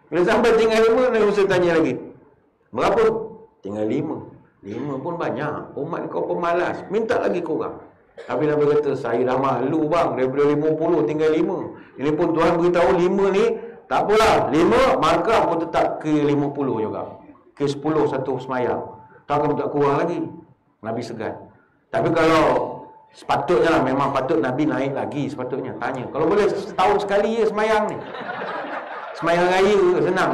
Bila sampai tinggal 5, Nabi Musa tanya lagi, berapa? Tinggal 5. 5 pun banyak. Umat kau pemalas. Minta lagi korang. Tapi Nabi kata, saya dah malu bang. Daripada 50 tinggal 5. Ini pun Tuhan beritahu 5 ni, tak apalah. 5, maka aku tetap ke 50 juga. Ke 10 satu semayang. Tak akan tak kurang lagi. Nabi segan. Tapi kalau sepatutnya lah, memang patut Nabi naik lagi sepatutnya. Tanya. Kalau boleh setahun sekali je semayang ni. Semayang raya senang.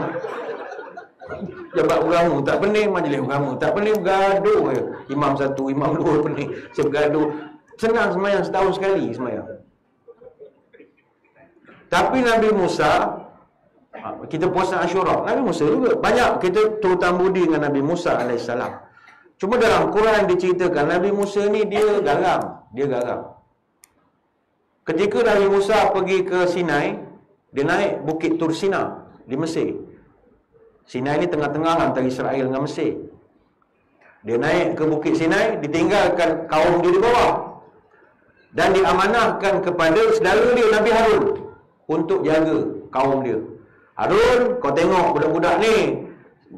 Jabat agama tak pening, majlis agama tak pening, bergaduh je. Imam 1, imam 2 pening. Saya bergaduh. Senang semayang setahun sekali semayang. Tapi Nabi Musa, kita puasa Ashura. Nabi Musa juga banyak kita turut budi dengan Nabi Musa alaihissalam. Cuma dalam Quran diceritakan Nabi Musa ni dia garang. Ketika Nabi Musa pergi ke Sinai, dia naik Bukit Tur Sina di Mesir. Sinai ni tengah-tengah antara Israel dengan Mesir. Dia naik ke Bukit Sinai, ditinggalkan kaum dia di bawah. Dan diamanahkan kepada saudara dia Nabi Harun untuk jaga kaum dia. Harun, kau tengok budak-budak ni,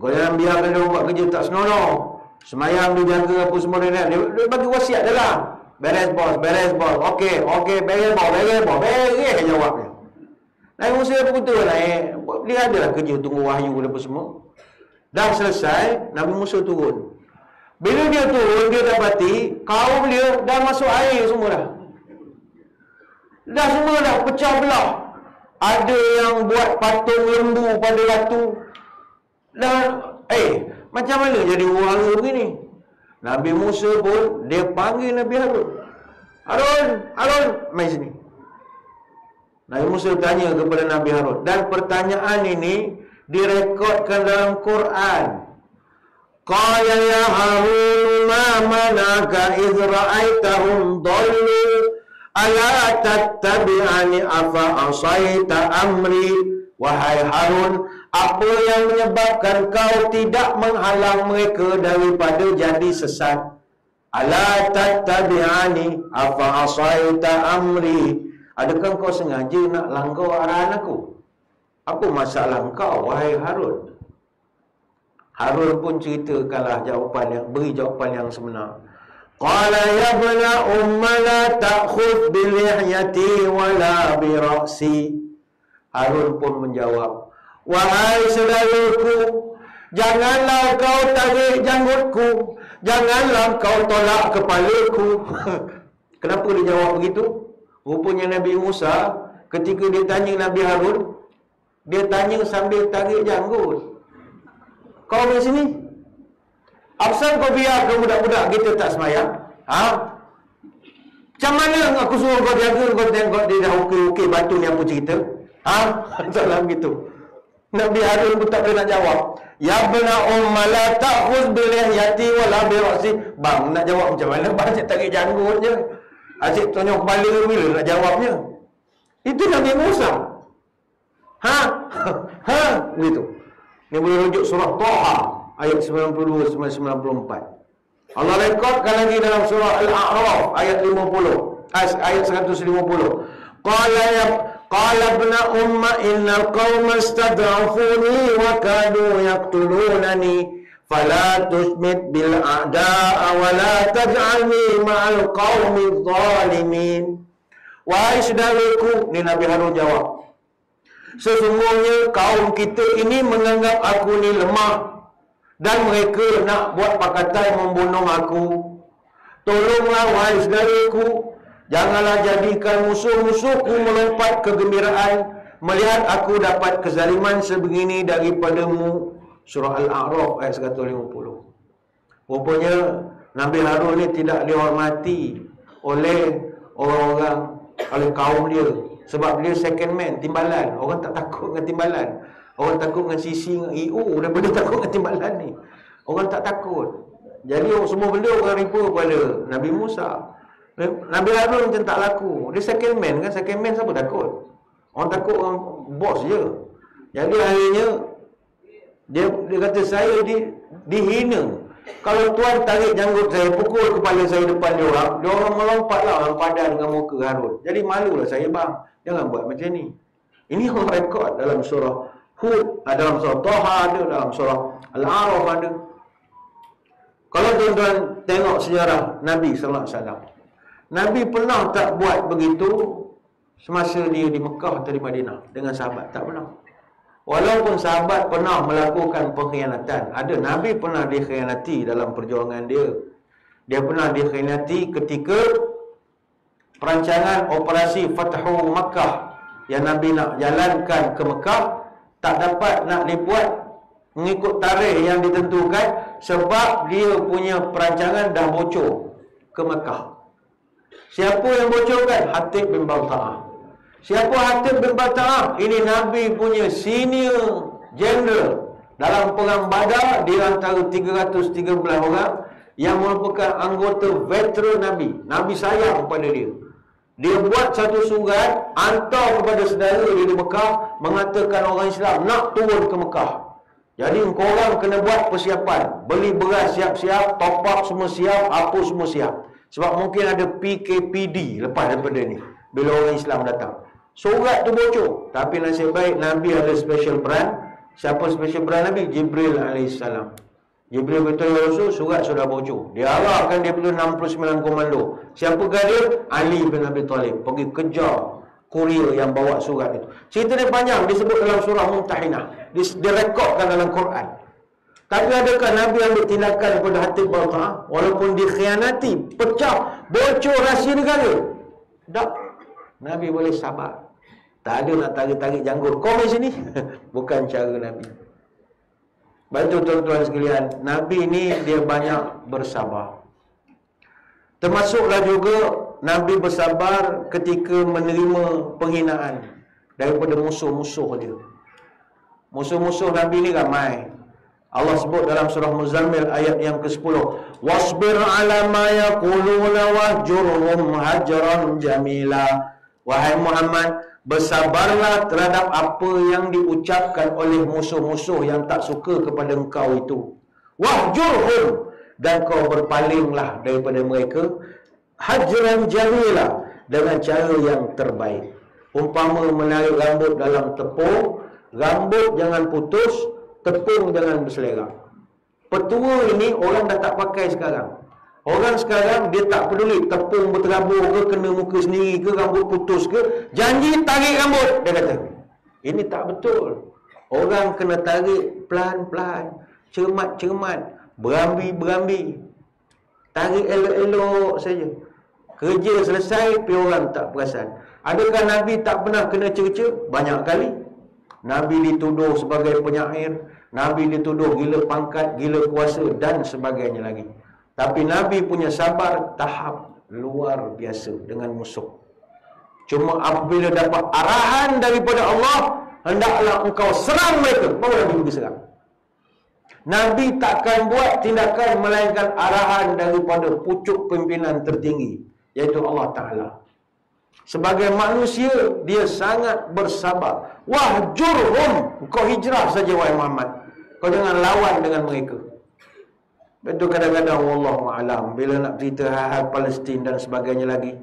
kau jangan biarkan dia buat kerja tak senonoh. Semayang dia jaga apa semua dia bagi wasiat dia lah. Beres bos. Okey, beres bos. Beres jawabnya. Nabi Musa pun betul lah. Dia adalah kerja tunggu wahyu dan apa semua. Dah selesai, Nabi Musa turun. Bila dia turun, dia dapati kaum dia dah masuk air semua dah. Dah semua dah pecah belah. Ada yang buat patung lembu pada ratu. Dan macam mana jadi orang begini? Nabi Musa pun dia panggil Nabi Harun. Harun, mai sini. Nabi Musa tanya kepada Nabi Harun, dan pertanyaan ini direkodkan dalam Quran. Qala ya Harun ma manaka idh ra'aitahum dhallu ala tattabi'ani afa asaita amri. Wahai Harun, apa yang menyebabkan kau tidak menghalang mereka daripada jadi sesat? Ala tattabi'ani afa asaita amri. Adakah kau sengaja nak langgar arahan aku? Apa masalah kau, wahai Harun? Harun pun ceritakanlah beri jawapan yang sebenar. Qala ya bna umma la ta'khudh bi lihyati wala bi ra'si. Harun pun menjawab, wahai saudaraku, janganlah kau tarik janggutku, janganlah kau tolak kepalaku. Kenapa dia jawab begitu? Rupanya Nabi Musa ketika dia tanya Nabi Harun, dia tanya sambil tarik janggut. Kau di sini? Apasal kau biarkan budak-budak kita tak semayang? Macam mana aku suruh kau jaga, kau tengok dia dah ukir-ukir batu ni apa cerita? Salam gitu. Nabi Harun pun tak boleh nak jawab. Ya bna umma la ta'khudh bi lihyati wala bi ra'si. Bang nak jawab macam mana? Bang cik tarik janggut je. Asyik tonyok kepala bila nak jawabnya. Itu Nabi Musa. Begitu. Ini boleh rujuk surah Taha ayat 92 sampai 94. Allah rekodkan lagi dalam surah Al-A'raf ayat 50. Ayat 150. Qala ibna umma innal qauma istad'afuni wa kadu yaqtulunani fala tusmit bil a'da'a wa la taj'alni ma'al qaumi zalimin. Wahai saudaraku, ni Nabi Harun jawab, sesungguhnya kaum kita ini menganggap aku ni lemah dan mereka nak buat pakatan membunuh aku. Tolonglah wahai saudaraku, janganlah jadikan musuh-musuhku melompat kegembiraan melihat aku dapat kezaliman sebegini daripadamu. Surah Al-A'raf ayat 150. Rupanya Nabi Harun ni tidak dihormati oleh orang-orang, oleh kaum dia, sebab dia second man, timbalan. Orang tak takut dengan timbalan. Orang takut dengan sisi, dengan EU daripada takut dengan timbalan ni. Orang tak takut. Jadi semua benda orang riba pada Nabi Musa. Nabi Harun macam tak laku. Dia second man kan, second man siapa takut? Orang takut orang bos je. Jadi akhirnya dia kata saya dihina. Kalau tuan tarik janggut saya, pukul kepala saya depan dia orang melompatlah, orang padan dengan muka Harun. Jadi malulah saya, bang. Jangan buat macam ni. Ini orang rekod dalam surah Hud, dalam surah Taha ada, dalam surah Al-A'raf ada. Kalau tuan-tuan tengok sejarah Nabi sallallahu alaihi wasallam, Nabi pernah tak buat begitu semasa dia di Mekah atau di Madinah dengan sahabat? Tak pernah. Walaupun sahabat pernah melakukan pengkhianatan, ada Nabi pernah dikhianati dalam perjuangan dia. Dia pernah dikhianati ketika perancangan operasi Fathu Makkah yang Nabi nak jalankan ke Mekah tak dapat nak dibuat mengikut tarikh yang ditentukan sebab dia punya perancangan dah bocor ke Mekah. Siapa yang bocorkan? Hatib bin Balta'ah. Siapa Hatib bin Balta'ah? Ini Nabi punya senior general dalam perang Badar, di antara 313 orang yang merupakan anggota veteran Nabi. Nabi sayang kepada dia. Dia buat satu surat hantar kepada saudara dia di Mekah, mengatakan orang Islam nak turun ke Mekah. Jadi korang kena buat persiapan, beli beras siap-siap, top up semua siap, apa semua siap. Sebab mungkin ada PKPD lepas daripada ni bila orang Islam datang. Surat tu bocor. Tapi nasib baik Nabi ada special peran. Siapa special peran Nabi? Jibril AS. Jibril beritahu Rasul, surat sudah bocor. Dia arahkan dia perlu 69 komando. Siapakah dia? Ali bin Abi Talib. Pergi kejar kurir yang bawa surat itu. Cerita dia panjang, disebut dalam surah Mumtahinah. Direkodkan dalam Quran. Tapi adakah Nabi ambil tindakan kepada Hatib Balta'ah? Walaupun dikhianati, pecah, bocor rahsia negara. Tak. Nabi boleh sabar. Tak ada nak tarik-tarik janggut. Kau di sini. Bukan cara Nabi. Bantu tuan-tuan sekalian, Nabi ni dia banyak bersabar. Termasuklah juga Nabi bersabar ketika menerima penghinaan daripada musuh-musuh dia. Musuh-musuh Nabi ni ramai. Allah sebut dalam surah Muzammil ayat yang ke-10, "Wasbir 'ala ma yaquluna wahjurhum hajran jamila." Wahai Muhammad, bersabarlah terhadap apa yang diucapkan oleh musuh-musuh yang tak suka kepada engkau itu. Wahjurhum, dan kau berpalinglah daripada mereka hajran jamila, dengan cara yang terbaik. Umpama menarik rambut dalam tepung, rambut jangan putus, tepung jangan berselerak. Petua ini orang dah tak pakai sekarang. Orang sekarang dia tak peduli tepung berterabur ke, kena muka sendiri ke, rambut putus ke, janji tarik rambut, dia kata. Ini tak betul. Orang kena tarik pelan-pelan, cermat-cermat, berambi-berambi. Tarik elok-elok saja. Kerja selesai, tapi orang tak perasan. Adakah Nabi tak pernah kena cerca? Banyak kali. Nabi dituduh sebagai penyair, Nabi dituduh gila pangkat, gila kuasa dan sebagainya lagi. Tapi Nabi punya sabar tahap luar biasa dengan musuh. Cuma apabila dapat arahan daripada Allah, hendaklah engkau serang mereka, baru Nabi pergi serang. Nabi takkan buat tindakan melainkan arahan daripada pucuk pimpinan tertinggi, iaitu Allah Ta'ala. Sebagai manusia, dia sangat bersabar. Wahjurhum, engkau hijrah saja wahai Muhammad. Kau jangan lawan dengan mereka. Betul, kadang-kadang wallahu a'lam bila nak cerita hal-hal Palestin dan sebagainya lagi,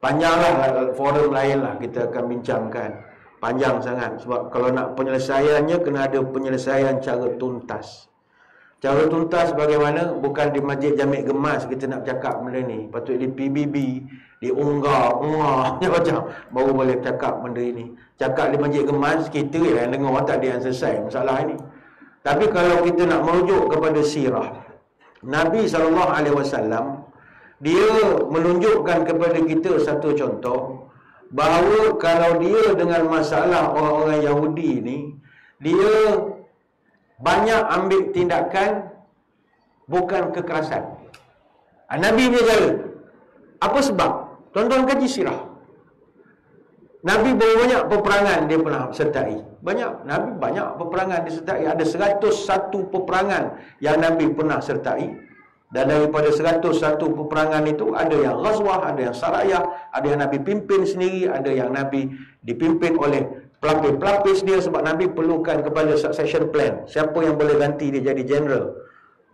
panjanglah, forum lain lah kita akan bincangkan. Panjang sangat. Sebab kalau nak penyelesaiannya, kena ada penyelesaian cara tuntas. Cara tuntas bagaimana? Bukan di Masjid Jamik Gemas kita nak cakap benda ni. Patut di PBB, di Unggah macam baru boleh cakap benda ini. Cakap di Masjid Gemas, kita yang dengar tak ada yang selesai masalah ini. Tapi kalau kita nak merujuk kepada sirah Nabi SAW, dia menunjukkan kepada kita satu contoh bahawa kalau dia dengan masalah orang-orang Yahudi ni, dia banyak ambil tindakan bukan kekerasan. Nabi punya cara. Apa sebab? Tuan-tuan kaji sirah. Nabi berapa banyak peperangan dia pernah sertai? Banyak. Nabi banyak peperangan dia sertai. Ada 101 peperangan yang Nabi pernah sertai. Dan daripada 101 peperangan itu, ada yang ghazwah, ada yang sarayah, ada yang Nabi pimpin sendiri, ada yang Nabi dipimpin oleh pelapis-pelapis dia, sebab Nabi perlukan kepada succession plan. Siapa yang boleh ganti dia jadi general.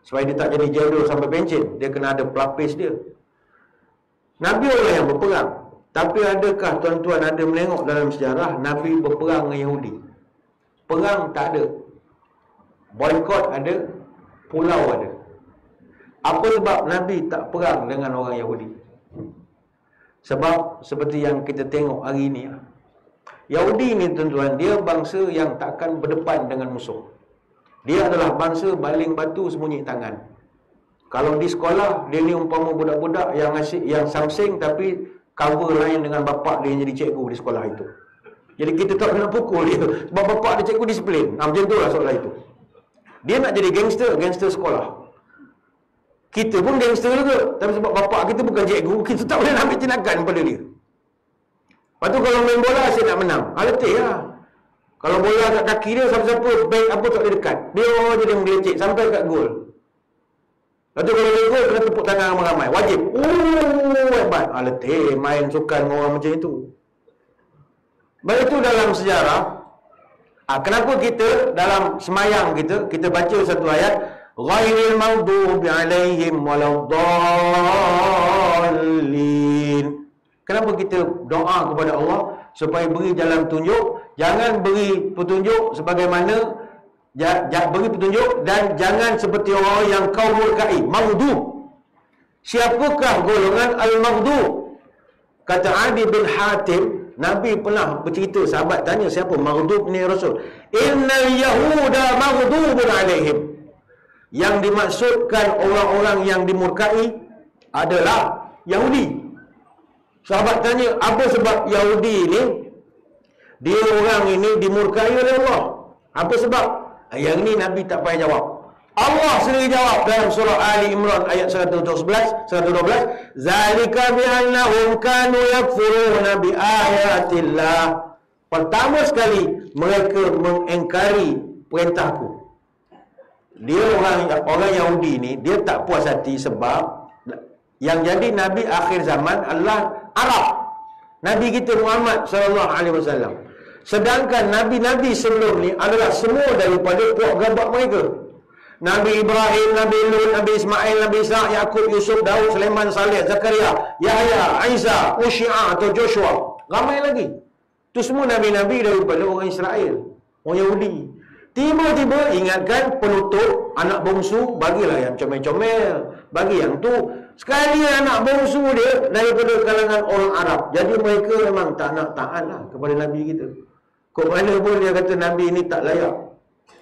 Supaya dia tak jadi general sampai pencen, dia kena ada pelapis dia. Nabi orang yang berperang. Tapi adakah tuan-tuan ada menengok dalam sejarah Nabi berperang dengan Yahudi? Perang tak ada. Boykot ada. Pulau ada. Apa sebab Nabi tak perang dengan orang Yahudi? Sebab seperti yang kita tengok hari ini, Yahudi ni tuan-tuan, dia bangsa yang takkan berdepan dengan musuh. Dia adalah bangsa baling batu sembunyi tangan. Kalau di sekolah, dia ni umpama budak-budak yang asyik, yang samsing tapi cover lain dengan bapak dia yang jadi cikgu di sekolah itu. Jadi kita tak kena pukul dia sebab bapak dia cikgu disiplin. Macam tu lah soalan itu. Dia nak jadi gangster sekolah. Kita pun gangster juga, tapi sebab bapak kita bukan cikgu, kita tak boleh ambil tindakan pada dia. Lepas tu kalau main bola asyik nak menang, letih lah. Kalau bola kat kaki dia, siapa-siapa baik apa tak boleh dekat, dia jadi menggelecek sampai kat gol. Lepas tu kalau dia gol, kena tepuk tangan ramai-ramai, wajib. Hebat. Letih main sukan dengan orang macam itu. Baik, itu dalam sejarah. Kenapa kita dalam semayang kita baca satu ayat, ghairil maghdubi alaihim waladdallin. Kenapa kita doa kepada Allah supaya beri jalan tunjuk? Jangan beri petunjuk sebagaimana Beri petunjuk dan jangan seperti orang yang kau murkai. Maghdub. Siapakah golongan al-maghdub? Kata Adi bin Hatim, Nabi pernah bercerita, sahabat tanya siapa maghdub ni Rasul. Innal yahuda maghdubun alaihim. Yang dimaksudkan orang-orang yang dimurkai adalah Yahudi. Sahabat tanya, apa sebab Yahudi ni, dia orang ini dimurkai oleh Allah? Apa sebab? Yang ni Nabi tak payah jawab. Allah sendiri jawab dalam surah Ali Imran ayat 112. Zalika bi'annahum kanu yakfuruna bi ayatillah. Pertama sekali mereka mengingkari perintahku. Dia orang Yahudi ni, dia tak puas hati sebab yang jadi Nabi akhir zaman adalah Arab. Nabi kita Muhammad sallallahu alaihi wasallam. Sedangkan Nabi-Nabi sebelum ni adalah semua daripada puak gabak mereka. Nabi Ibrahim, Nabi Lut, Nabi Ismail, Nabi Ishaq, Yaqub, Yusuf, Daud, Sulaiman, Saleh, Zakaria, Yahya, Isa, Ushia atau Joshua. Ramai lagi. Itu semua Nabi-Nabi daripada orang Israel, orang Yahudi. Tiba-tiba ingatkan penutup, anak bongsu, bagilah yang comel-comel. Bagi yang tu. Sekali anak bongsu dia daripada kalangan orang Arab. Jadi mereka memang tak nak taat lah kepada Nabi kita. Kok mana pun dia kata Nabi ni tak layak.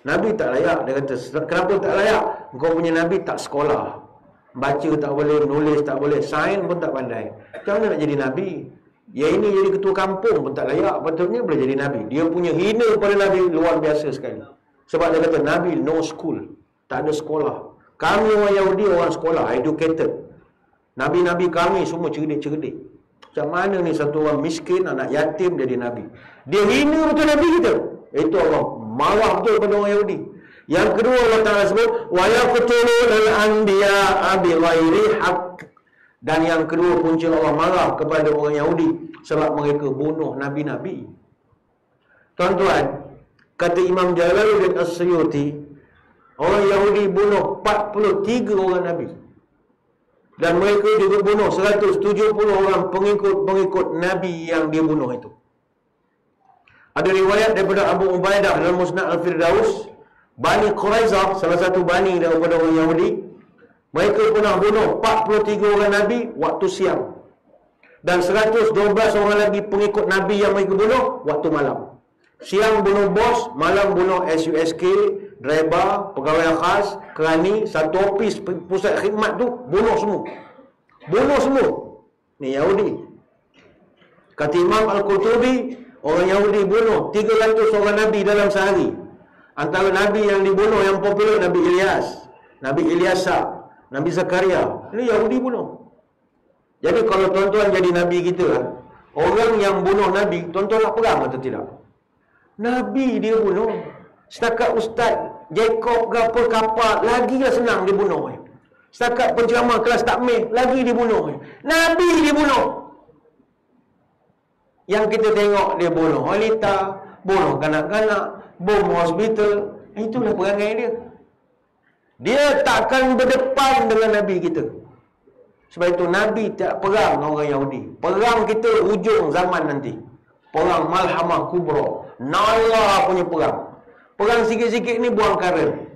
Nabi tak layak. Dia kata, kenapa tak layak? Kau punya Nabi tak sekolah. Baca tak boleh, nulis tak boleh, sains pun tak pandai. Macam mana nak jadi Nabi? Ya ini jadi ketua kampung pun tak layak. Patutnya boleh jadi Nabi. Dia punya hina pada Nabi luar biasa sekali. Sebab dia kata Nabi no school. Tak ada sekolah. Kami orang Yahudi orang sekolah, educated. Nabi-Nabi kami semua cerdik-cerdik. Macam mana ni satu orang miskin, anak yatim jadi Nabi? Dia hina betul Nabi kita. Itu Allah marah betul pada orang Yahudi. Yang kedua Allah Ta'ala sebut wa yaqtuluna al-anbiya'a bighairi haqq. Dan yang kedua punca Allah marah kepada orang Yahudi sebab mereka bunuh Nabi-Nabi. Tuan-tuan, kata Imam Jalaluddin As-Suyuti, orang Yahudi bunuh 43 orang Nabi. Dan mereka juga bunuh 170 orang pengikut Nabi yang dia bunuh itu. Ada riwayat daripada Abu Ubaidah dalam Musnad Al-Firdaus, Bani Quraizah, salah satu bani daripada orang Yahudi, mereka pernah bunuh 43 orang Nabi waktu siang. Dan 112 orang lagi pengikut Nabi yang mereka bunuh waktu malam. Siang bunuh bos, malam bunuh SUSK, driver, pegawai khas, kerani, satu ofis pusat khidmat tu, bunuh semua. Bunuh semua. Ni Yahudi. Kata Imam Al-Qurtubi, orang Yahudi bunuh 300 orang Nabi dalam sehari. Antara Nabi yang dibunuh yang popular, Nabi Ilyas, Nabi Ilyasa, Nabi Zakaria. Ini Yahudi bunuh. Jadi kalau tuan-tuan jadi Nabi kita, orang yang bunuh Nabi, tuan-tuan nak perang atau tidak? Nabi dia bunuh. Setakat Ustaz Jacob gapa kapal, lagi lah senang dia bunuh. Setakat penceramah kelas takmir, lagi dia bunuh. Nabi dia bunuh. Yang kita tengok dia bunuh wanita, bunuh kanak-kanak, bom hospital. Itulah perangai dia. Dia takkan berdepan dengan Nabi kita. Sebab itu Nabi tak perang dengan orang Yahudi. Perang kita hujung zaman nanti. Perang Malhamah Kubra. Nala punya perang. Perang sikit-sikit ni buang karen.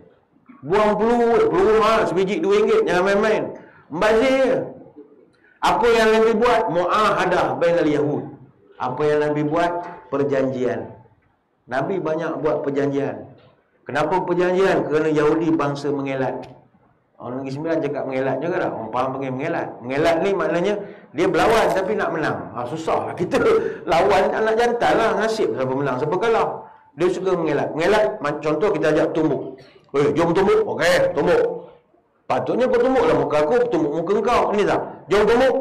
Buang peluru mahal, sebiji RM2, jangan main-main. Membazir je. Apa yang Nabi buat? Mu'ahadah bainal Yahud. Apa yang Nabi buat? Perjanjian. Nabi banyak buat perjanjian. Kenapa perjanjian? Kerana Yahudi bangsa mengelat. Orang Negeri Sembilan cakap mengelat juga dah. Orang faham panggil mengelat. Mengelat ni maknanya dia berlawan tapi nak menang. Susah lah kita lawan anak jantan lah. Nasib siapa menang, siapa kalah. Dia suka mengelat. Mengelat, contoh kita ajak tumbuk. Jom tumbuk. Okey, tumbuk. Patutnya kau tumbuk lah muka aku, tumbuk muka kau. Ini tak? Jom tumbuk.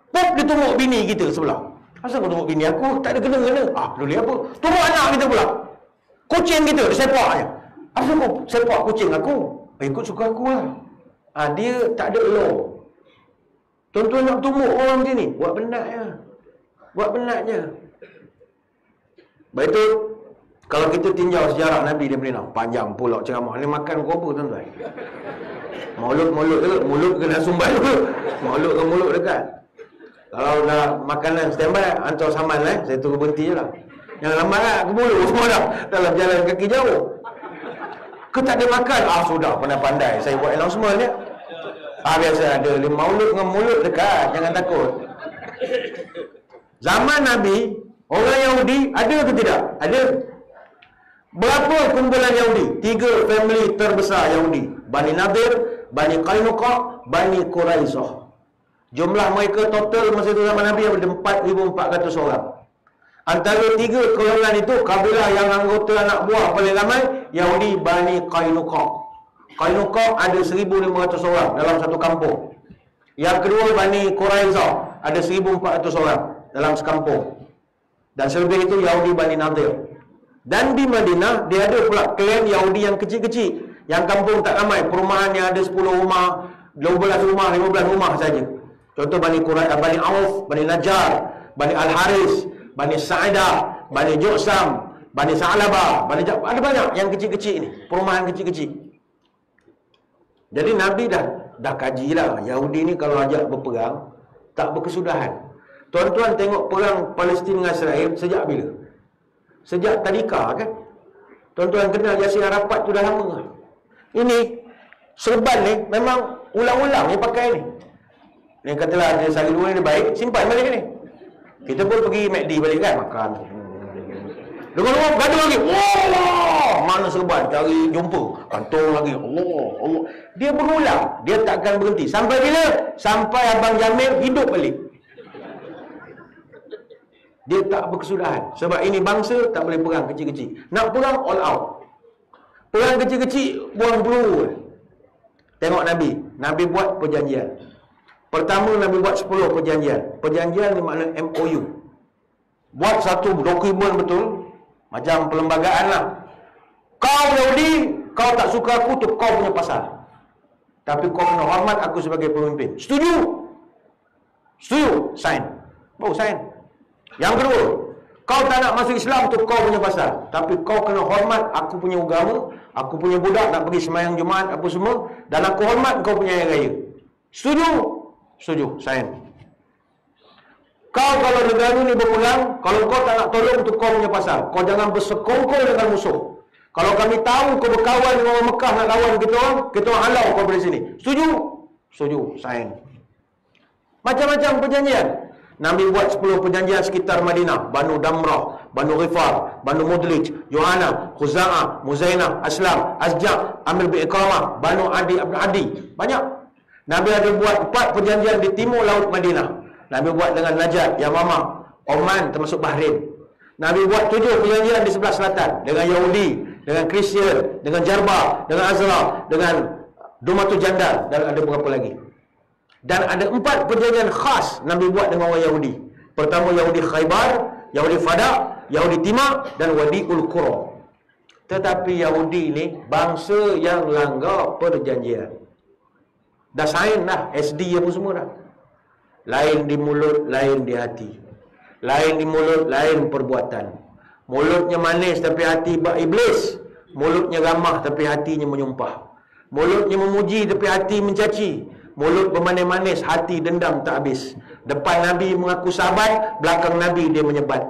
Pop, dia tumbuk bini kita sebelah. Asal kau tumbuk bini aku? Tak ada kena-kena. Peduli apa? Tumbuk anak kita pula. Kucing kita, dia sepak je. Asal kau sepak kucing aku? Ikut suka aku lah. Dia tak ada law. Tuan-tuan nak tumbuk orang macam ni, buat penat je. Buat penat je. Baik tu, kalau kita tinjau sejarah Nabi dia beri panjang pula ceramah. Ni makan kau apa tuan-tuan? Mulut ke? Mulut kena sumbai dulu. Mulut ke mulut dekat. Kalau dah makanan standby, hantar saman saya tunggu berhenti je lah. Yang lambat lah, ke mulut semua dah. Dalam jalan kaki jauh. Ke tak ada makan? Sudah, pandai-pandai saya buat announcement dia. Biasa ada mulut dengan mulut dekat, jangan takut. Zaman Nabi, orang Yahudi ada ke tidak? Ada. Berapa kumpulan Yahudi? 3 family terbesar Yahudi. Bani Nadir, Bani Qainuqa, Bani Quraizah. Jumlah mereka total masa itu zaman Nabi ada 4,400 orang. Antara 3 golongan itu, kabilah yang anggota anak buah paling ramai, Yahudi Bani Qainuqa. Qainuqa ada 1,500 orang dalam satu kampung. Yang kedua Bani Quraizah, ada 1,400 orang dalam sekampung. Dan selebih itu Yahudi Bani Nadir. Dan di Madinah, dia ada pula klan Yahudi yang kecil-kecil. Yang kampung tak ramai, perumahan yang ada 10 rumah, 12 rumah, 15 rumah saja. Contoh Bani Quraizah, Bani Auf, Bani Najjar, Bani Al-Haris, Bani Sa'idah, Bani Ju'sam, Bani Sa'labah, Bani Jab, ada banyak yang kecil-kecil ni, perumahan kecil-kecil. Jadi Nabi dah kaji lah, Yahudi ni kalau ajak berperang tak berkesudahan. Tuan-tuan tengok perang Palestin dengan Israel sejak bila? Sejak tadika kan? Tuan-tuan kenal Yasir Arafat tu dah lama. Ini serban ni memang ulang-ulang ni pakai ni. Ni katalah dia sehari 2 ni baik, simpan balik ni. Kita pun pergi McD balik kan, makan. Dengar gaduh lagi. Allah, mana serban, cari jumpa. Kantong lagi. Allah. Dia berulang, dia takkan berhenti. Sampai bila? Sampai Abang Jamil hidup balik. Dia tak berkesudahan. Sebab ini bangsa tak boleh perang kecil-kecil. Nak perang all out. Perang kecil-kecil buang peluru. Tengok Nabi. Nabi buat perjanjian. Pertama Nabi buat 10 perjanjian. Perjanjian ni makna MOU. Buat satu dokumen betul. Macam perlembagaan lah. Kau Yahudi, kau tak suka aku tu kau punya pasal. Tapi kau kena hormat aku sebagai pemimpin. Setuju? Setuju? Sign. Baru sign. Yang kedua, kau tak nak masuk Islam tu kau punya pasal. Tapi kau kena hormat aku punya agama, aku punya budak nak pergi sembahyang Jumaat apa semua, dan aku hormat kau punya hari raya. Setuju? Setuju. Sign. Kau kalau negara ni berperang, kalau kau tak nak tolong tu kau punya pasal. Kau jangan bersekongkol dengan musuh. Kalau kami tahu kau berkawan dengan orang Mekah nak lawan kita orang halau kau dari sini. Setuju? Setuju. Sign. Macam-macam perjanjian. Nabi buat 10 perjanjian sekitar Madinah. Banu Damrah, Banu Ghifar, Banu Mudlij, Yohana, Khuza'ah, Muzainah, Aslam, Asja', Amir bin Iqamah, Banu Adi, Abdul Adi. Banyak. Nabi ada buat 4 perjanjian di timur laut Madinah. Nabi buat dengan Najat, Yamamah, Oman termasuk Bahrain. Nabi buat 7 perjanjian di sebelah selatan. Dengan Yahudi, dengan Kristian, dengan Jarbah, dengan Azraq, dengan Dumatul Jandal, dan ada beberapa lagi. Dan ada 4 perjanjian khas Nabi buat dengan orang Yahudi. Pertama Yahudi Khaybar, Yahudi Fadak, Yahudi Timah, dan Wadi'ul Qura. Tetapi Yahudi ni bangsa yang langgar perjanjian. Dah sign dah, SD apa semua dah. Lain di mulut, lain di hati. Lain di mulut, lain perbuatan. Mulutnya manis tapi hati bak iblis. Mulutnya ramah tapi hatinya menyumpah. Mulutnya memuji tapi hati mencaci. Mulut bermanis-manis, hati dendam tak habis. Depan Nabi mengaku sahabat, belakang Nabi dia menyebat.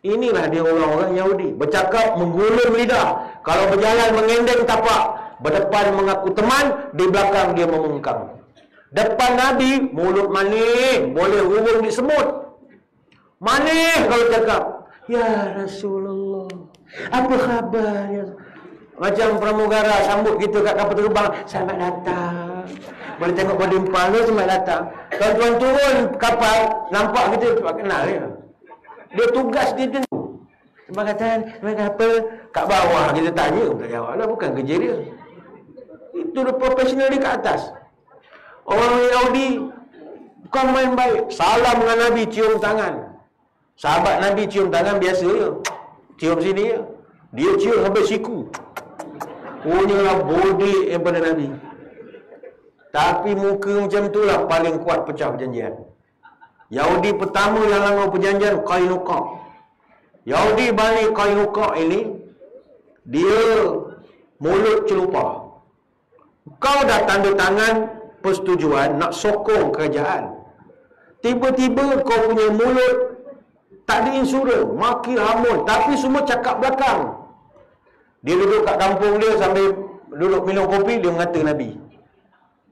Inilah dia orang-orang Yahudi. Bercakap menggulung lidah. Kalau berjalan mengendeng tapak. Berdepan mengaku teman, di belakang dia memengkang. Depan Nabi, mulut manis, boleh hubung di semut. Manis kalau cakap. Ya Rasulullah, apa khabar ya? Macam pramugara sambut kita kat kapal terbang. Selamat datang. Boleh tengok body empal tu, selamat datang. Kalau tuan turun kapal, nampak kita kenal dia. Dia tugas dia tentu. Selamat datang, selamat apa? Kat bawah kita tanya, tak jawab lah, bukan kerja dia. Itu dia profesional dia kat atas. Orang Yahudi bukan main baik. Salam dengan Nabi, cium tangan. Sahabat Nabi cium tangan biasa je. Cium sini je. Dia cium sampai siku. Punyalah body daripada Nabi. Tapi muka macam tu lah paling kuat pecah perjanjian. Yahudi pertama yang langgar perjanjian Qainuqa. Yahudi Bani Qainuqa ini, dia mulut celupa. Kau dah tanda tangan persetujuan nak sokong kerajaan. Tiba-tiba kau punya mulut tak ada insurans, maki hamun, tapi semua cakap belakang. Dia duduk kat kampung dia sambil duduk minum kopi, dia mengata Nabi.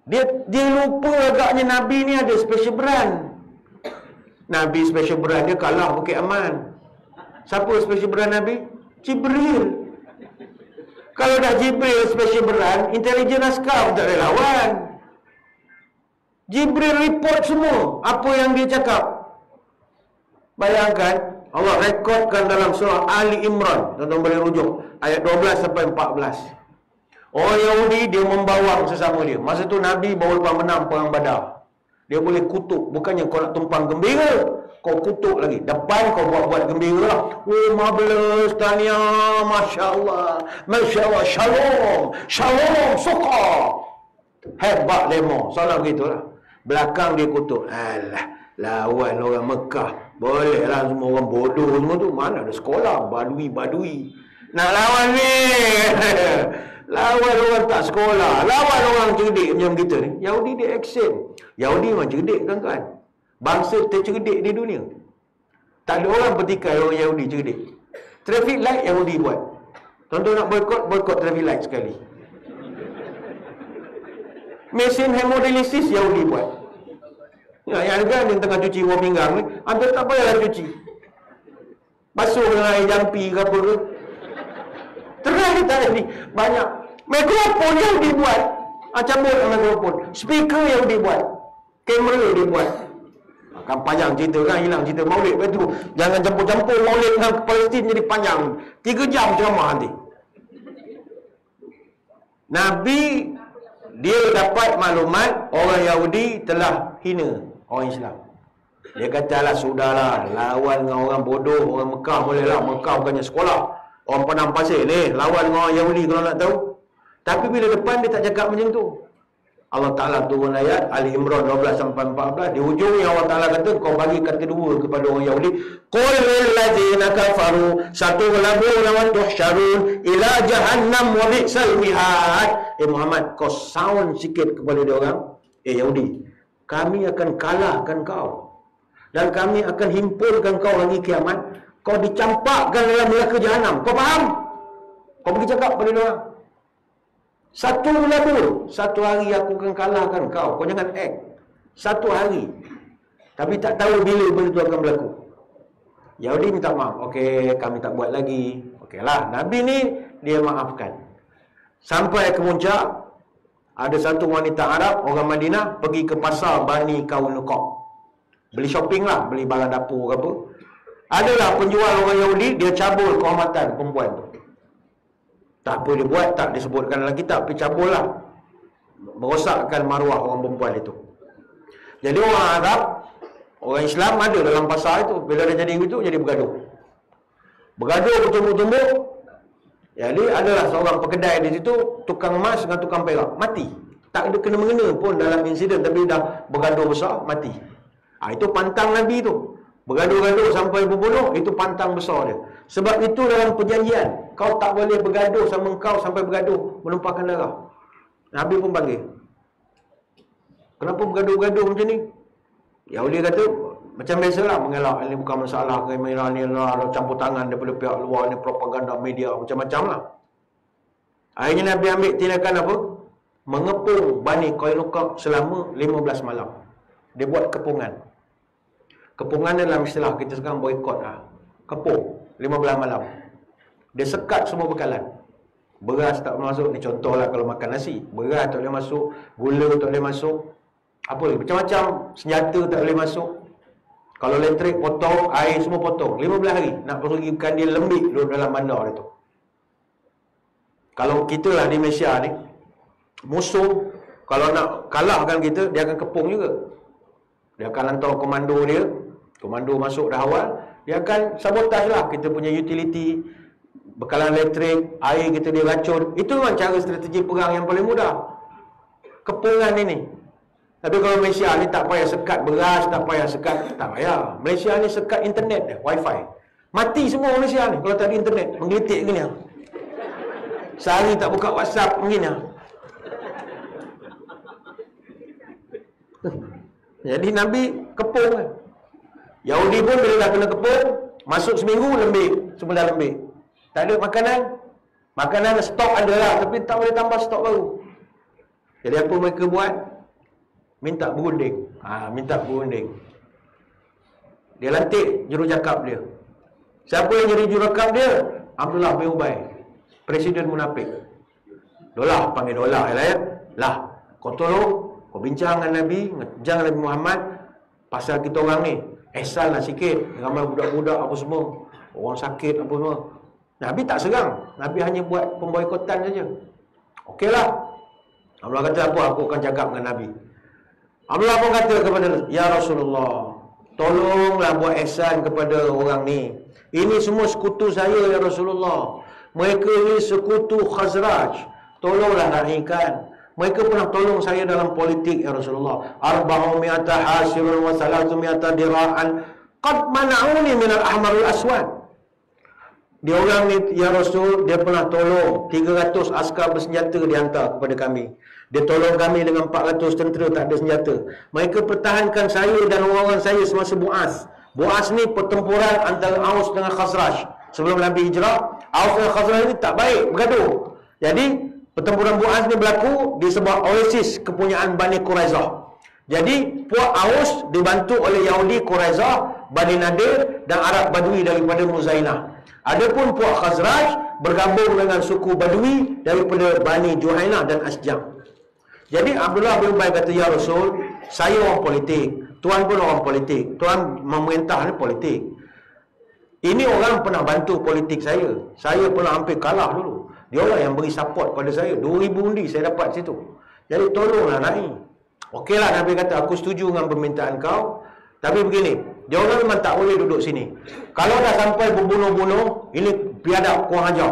Dia lupa agaknya Nabi ni ada special brand. Nabi special brand dia kalah Bukit Aman. Siapa special brand Nabi? Jibril. Kalau dah Jibril special brand, intelijen askar pun tak boleh lawan. Jibril report semua apa yang dia cakap. Bayangkan, Allah rekodkan dalam surah Ali Imran, tuan-tuan boleh rujuk ayat 12 sampai 14. Orang Yahudi dia membawang sesama dia. Masa tu Nabi baru lepas menang perang Badar. Dia boleh kutuk, bukannya kau nak tumpang gembira, kau kutuk lagi. Depan kau buat-buat gembira lah. Oh, marvelous, tahniah, Masya Allah, Masya Allah, Shalom, Shalom, suka. Hebat demo, soalan begitulah. Belakang dia kutuk. Alah, lawan orang Mekah. Boleh lah semua orang bodoh semua tu. Mana ada sekolah, badui-badui. Nak lawan ni. Lawan orang tak sekolah, lawan orang cerdik macam kita ni. Yahudi dia action. Yahudi memang cerdik tuan-tuan. Bangsa tercerdik di dunia. Tak ada orang petikai orang Yahudi cerdik. Traffic light Yahudi buat. Tuan-tuan nak boykot traffic light sekali. Mesin hemodialisis Yahudi buat. Ya, yang ada yang tengah cuci buah pinggang ni, hampir tak payahlah cuci. Basuh dengan air jampi ke apa ke. Terang tak ada ni. Banyak. Mikrofon yang dibuat. Cabut mikrofon. Speaker yang dibuat. Kamera dibuat. Kan panjang cerita kan. Hilang cerita maulid. Lepas tu jangan campur-campur maulid dengan Palestin jadi panjang. 3 jam ceramah nanti. Nabi dia dapat maklumat orang Yahudi telah hina orang Islam. Dia kata lah sudahlah, lawan dengan orang bodoh, orang Mekah boleh lah. Mekah bukannya sekolah. Orang Padang Pasir ni lawan dengan orang Yahudi kalau nak tahu. Tapi bila depan dia tak cakap macam tu. Allah Ta'ala turun ayat Ali Imran 12 sampai 14. Di hujungnya Allah Ta'ala kata, kau bagi kata dua kepada orang Yahudi. Qul lil ladzina kafaru satughlabuna wa tuhsyarun ila jahannam wa bi'sal mihad. Muhammad, kau sound sikit kepada dia orang. Yahudi, kami akan kalahkan kau. Dan kami akan himpunkan kau lagi kiamat. Kau dicampakkan dalam neraka jahanam. Kau faham? Kau pergi cakap pada dia orang. Satu labur, satu hari aku akan kalahkan kau. Kau jangan act. Satu hari. Tapi tak tahu bila benda itu akan berlaku. Yahudi minta maaf. Okey, kami tak buat lagi. Okeylah, Nabi ni dia maafkan. Sampai ke puncak, ada satu wanita Arab, orang Madinah, pergi ke pasar Bani Kaunuqab. Beli shopping lah, beli barang dapur ke apa. Adalah penjual orang Yahudi, dia cabul kehormatan perempuan tu. Tak apa dia buat, tak disebutkan dalam kitab, tapi cabul lah. Merosakkan maruah orang perempuan itu. Jadi orang Arab, orang Islam ada dalam pasar itu. Bila dia jadi begitu, jadi bergaduh. Bergaduh bertumbuk-tumbuk. Jadi adalah seorang pekedai di situ, tukang emas dengan tukang perak. Mati. Tak ada kena-mengena pun dalam insiden, tapi dah bergaduh besar, mati. Itu pantang Nabi tu. Bergaduh-gaduh sampai berbunuh, itu pantang besar dia. Sebab itu dalam perjanjian, kau tak boleh bergaduh sama kau sampai bergaduh, menumpahkan darah. Nabi pun panggil. Kenapa bergaduh-gaduh macam ni? Yahudi kata, macam biasalah mengelak. Ini bukan masalah, kamera ni lah, campur tangan daripada pihak luar, ni propaganda media, macam-macam lah. Akhirnya Nabi ambil tindakan apa? Mengepung Bani Kaunuqab selama 15 malam. Dia buat kepungan. Kepungan dalam istilah kita sekarang boikot lah. Kepung 15 malam. Dia sekat semua bekalan. Beras tak boleh masuk. Ni contohlah kalau makan nasi. Beras tak boleh masuk. Gula tak boleh masuk. Apa lagi? Macam-macam. Senjata tak boleh masuk. Kalau elektrik potong, air semua potong. 15 hari. Nak pergikan dia lembik duduk dalam bandar dia tu. Kalau kita lah di Malaysia ni, musuh kalau nak kalahkan kita, dia akan kepung juga. Dia akan hantar komando dia. Komando masuk dah awal. Dia akan sabotaj lah kita punya utility, bekalan elektrik, air kita dia racun. Itu memang cara strategi perang yang paling mudah. Kepungan ini. Tapi kalau Malaysia ni tak payah sekat beras, tak payah sekat, tak payah. Malaysia ni sekat internet dia, wifi. Mati semua Malaysia ni kalau tak ada internet. Menggelitik ke ni. Sehari tak buka WhatsApp mungkin ya. Jadi Nabi kepung kan. Yahudi pun bila dah kena kepung, masuk seminggu lembik, semula lembik. Tak ada makanan, Makanan stok ada lah, tapi tak boleh tambah stok baru. Jadi apa mereka buat? Minta berunding. Minta berunding. Dia lantik jurucakap dia. Siapa yang jadi jurucakap dia? Abdullah bin Ubay, Presiden munafik. Dolah, panggil Dolah ya. Lah, kau tolong, kau bincang dengan Nabi, bincang dengan Nabi Muhammad pasal kita orang ni. Ehsan lah sikit, ramai budak-budak apa semua, orang sakit apa semua. Nabi tak serang, Nabi hanya buat pemboikotan saja. Okeylah. Abdullah kata apa? Aku akan cakap dengan Nabi. Abdullah pun kata kepada Ya Rasulullah, tolonglah buat ihsan kepada orang ni. Ini semua sekutu saya ya Rasulullah. Mereka ni sekutu Khazraj. Tolonglah naikkan. Mereka pernah tolong saya dalam politik ya Rasulullah. 400 hasirun wa 300 dira'an qad mana'uni min al-ahmarul aswad. Dia orang ni ya Rasul, dia pernah tolong 300 askar bersenjata dihantar kepada kami. Dia tolong kami dengan 400 tentera tak ada senjata. Mereka pertahankan saya dan orang-orang saya semasa Bu'as. Bu'as ni pertempuran antara Aus dengan Khazraj. Sebelum Nabi hijrah, Aus dengan Khazraj ni tak baik, bergaduh. Jadi pertempuran Bu'as ni berlaku di sebuah oasis kepunyaan Bani Quraizah. Jadi puak Aus dibantu oleh Yahudi Quraizah, Bani Nadir dan Arab Badui daripada Muzainah. Adapun puak Khazraj bergabung dengan suku Badui daripada Bani Juhainah dan Asjam. Jadi Abdullah bin Ubay kata, Ya Rasul, saya orang politik, Tuan pun orang politik, Tuan memerintah ni politik. Ini orang pernah bantu politik saya. Saya pernah hampir kalah dulu. Dia orang yang beri support pada saya. 2,000 undi saya dapat situ. Jadi tolonglah naik. Okeylah, Nabi kata, aku setuju dengan permintaan kau. Tapi begini, dia orang memang tak boleh duduk sini. Kalau dah sampai berbunuh-bunuh, ini biadab, kurang ajar.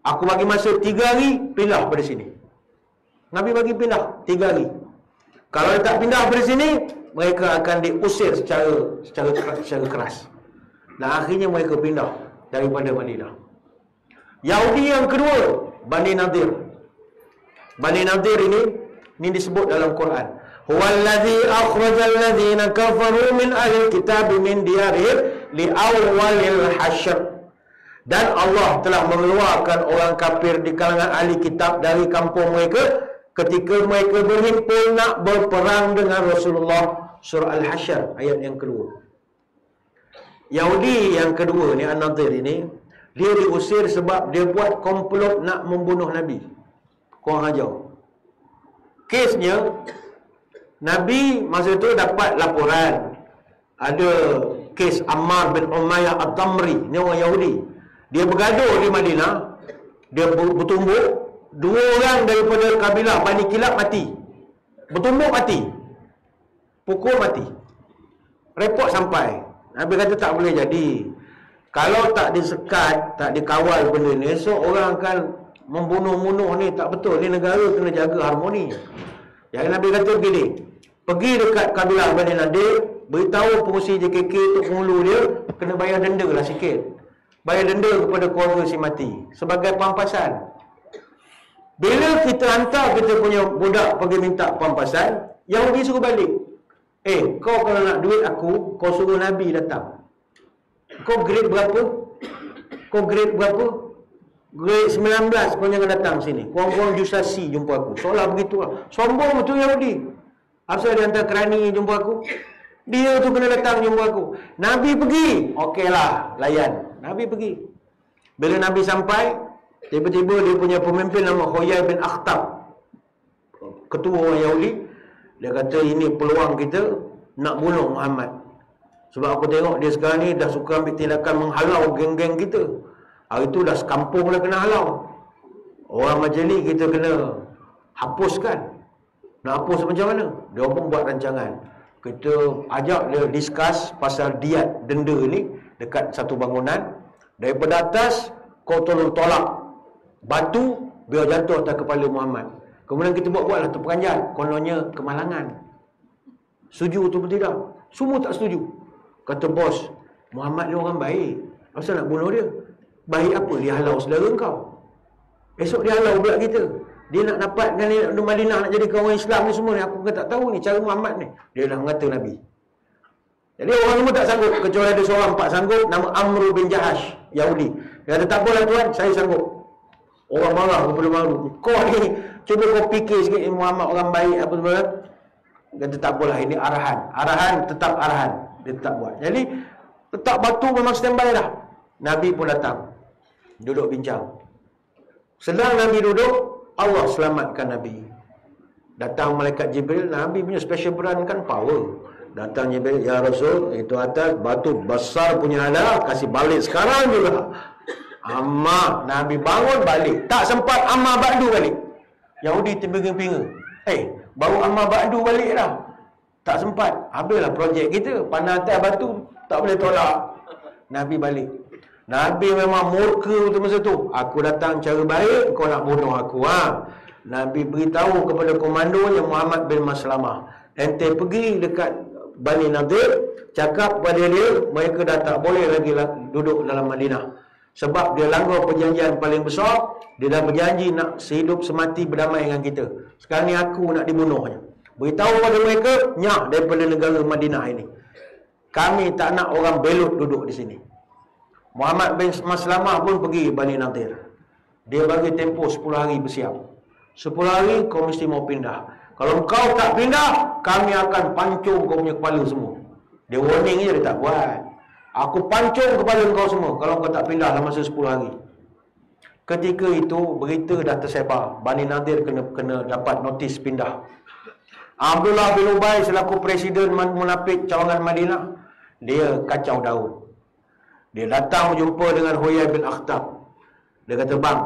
Aku bagi masa 3 hari, pindah pada sini. Nabi bagi pindah 3 hari. Kalau dia tak pindah pada sini, mereka akan diusir secara keras. Dan akhirnya mereka pindah daripada Madinah. Yahudi yang kedua, Bani Nadir. Bani Nadir ini disebut dalam Quran. Huwallazi akhrajal ladzina kafaru min ahli kitab min diyarihim li awwalil hasyr. Dan Allah telah mengeluarkan orang kafir di kalangan ahli kitab dari kampung mereka ketika mereka berhimpun nak berperang dengan Rasulullah. Surah Al-Hasyr ayat yang kedua. Yahudi yang kedua ni, An-Nadir ini, dia diusir sebab dia buat komplot nak membunuh Nabi. Kurang ajar. Kesnya, Nabi masa itu dapat laporan ada kes Ammar bin Umayyah At-Tamri, ni orang Yahudi. Dia bergaduh di Madinah, dia bertumbuk. 2 orang daripada kabilah Bani Kilab mati. Bertumbuk mati. Pukul mati. Report sampai. Nabi kata tak boleh jadi. Kalau tak disekat, tak dikawal benda ni, esok orang akan membunuh-bunuh ni. Tak betul. Ni negara kena jaga harmoni. Yang Nabi kata begini, pergi dekat kabilah Bani Nadir, beritahu pengurusi JKK untuk penghulu dia, kena bayar denda lah sikit. Bayar denda kepada keluarga si mati sebagai pampasan. Bila kita hantar kita punya budak pergi minta pampasan, Yahudi suruh balik. Kau kalau nak duit aku, kau suruh Nabi datang. Kau grade berapa? Kau grade berapa? Grade 19 kau jangan datang sini. Korang-korang jusasi jumpa aku. Seolah begitulah. Sombong betul Yahudi. Asal dia hantar kerani jumpa aku. Dia tu kena datang jumpa aku. Nabi pergi. Okeylah, layan. Nabi pergi. Bila Nabi sampai, tiba-tiba dia punya pemimpin nama Huyai bin Akhtab, ketua orang Yahudi. Dia kata ini peluang kita nak bunuh Muhammad. Sebab aku tengok dia sekarang ni dah suka ambil tindakan menghalau geng-geng kita. Hari tu dah sekampung dah kena halau. Orang majlis kita kena hapuskan. Nak hapus macam mana? Dia pun buat rancangan. Kita ajak dia discuss pasal diat denda ni dekat satu bangunan. Daripada atas kau tolong tolak batu biar jatuh atas kepala Muhammad. Kemudian kita buat-buatlah terperanjat, kononnya kemalangan. Setuju atau tidak? Semua tak setuju. Kata bos, Muhammad ni orang baik. Asal nak bunuh dia? Baik apa? Dia halau saudara kau. Esok dia halau pula kita. Dia nak dapatkan ni di Madinah, nak jadi orang Islam ni semua ni. Aku tak tahu ni cara Muhammad ni. Dia dah mengata Nabi. Jadi orang semua tak sanggup. Kecuali ada seorang pak sanggup, nama Amr bin Jahash, Yahudi. Dia kata tak apalah tuan, saya sanggup. Orang marah kepada malu. Kau ni, cuba kau fikir sikit Muhammad orang baik apa semua. Kata tak apalah, ini arahan. Arahan tetap arahan. Dia tetap buat. Jadi, letak batu memang standby dah. Nabi pun datang. Duduk bincang. Sedang Nabi duduk, Allah selamatkan Nabi. Datang malaikat Jibril, Nabi punya special brand kan power. Datang Jibril, ya Rasul, itu atas batu besar punya ada, kasih balik sekarang juga. Amma, Nabi bangun balik. Tak sempat Amma Ba'du balik. Yahudi terpinga-pinga. Baru Amma Ba'du balik dah. Tak sempat. Habislah projek kita. Pandang atas batu, tak boleh tolak. Nabi balik. Nabi memang murka tu masa tu. Aku datang cara baik, kau nak bunuh aku. Nabi beritahu kepada komandonya Muhammad bin Maslamah. Ente pergi dekat Bani Nadir, cakap pada dia, mereka dah tak boleh lagi duduk dalam Madinah. Sebab dia langgar perjanjian paling besar. Dia dah berjanji nak sehidup semati berdamai dengan kita. Sekarang ni aku nak dibunuhnya. Beritahu pada mereka, nyah daripada negara Madinah ini. Kami tak nak orang belut duduk di sini. Muhammad bin Maslamah pun pergi Bani Nadir. Dia bagi tempoh 10 hari bersiap. 10 hari kau mesti mau pindah. Kalau kau tak pindah, kami akan pancung kau punya kepala semua. Dia warning je, dia tak buat. Aku pancung kepala kau semua kalau kau tak pindah dalam masa 10 hari. Ketika itu berita dah tersebar. Bani Nadir kena dapat notis pindah. Abdullah bin Ubay selaku presiden munafik cawangan Madinah, dia kacau daun. Dia datang jumpa dengan Huyai bin Akhtab. Dia kata, bang,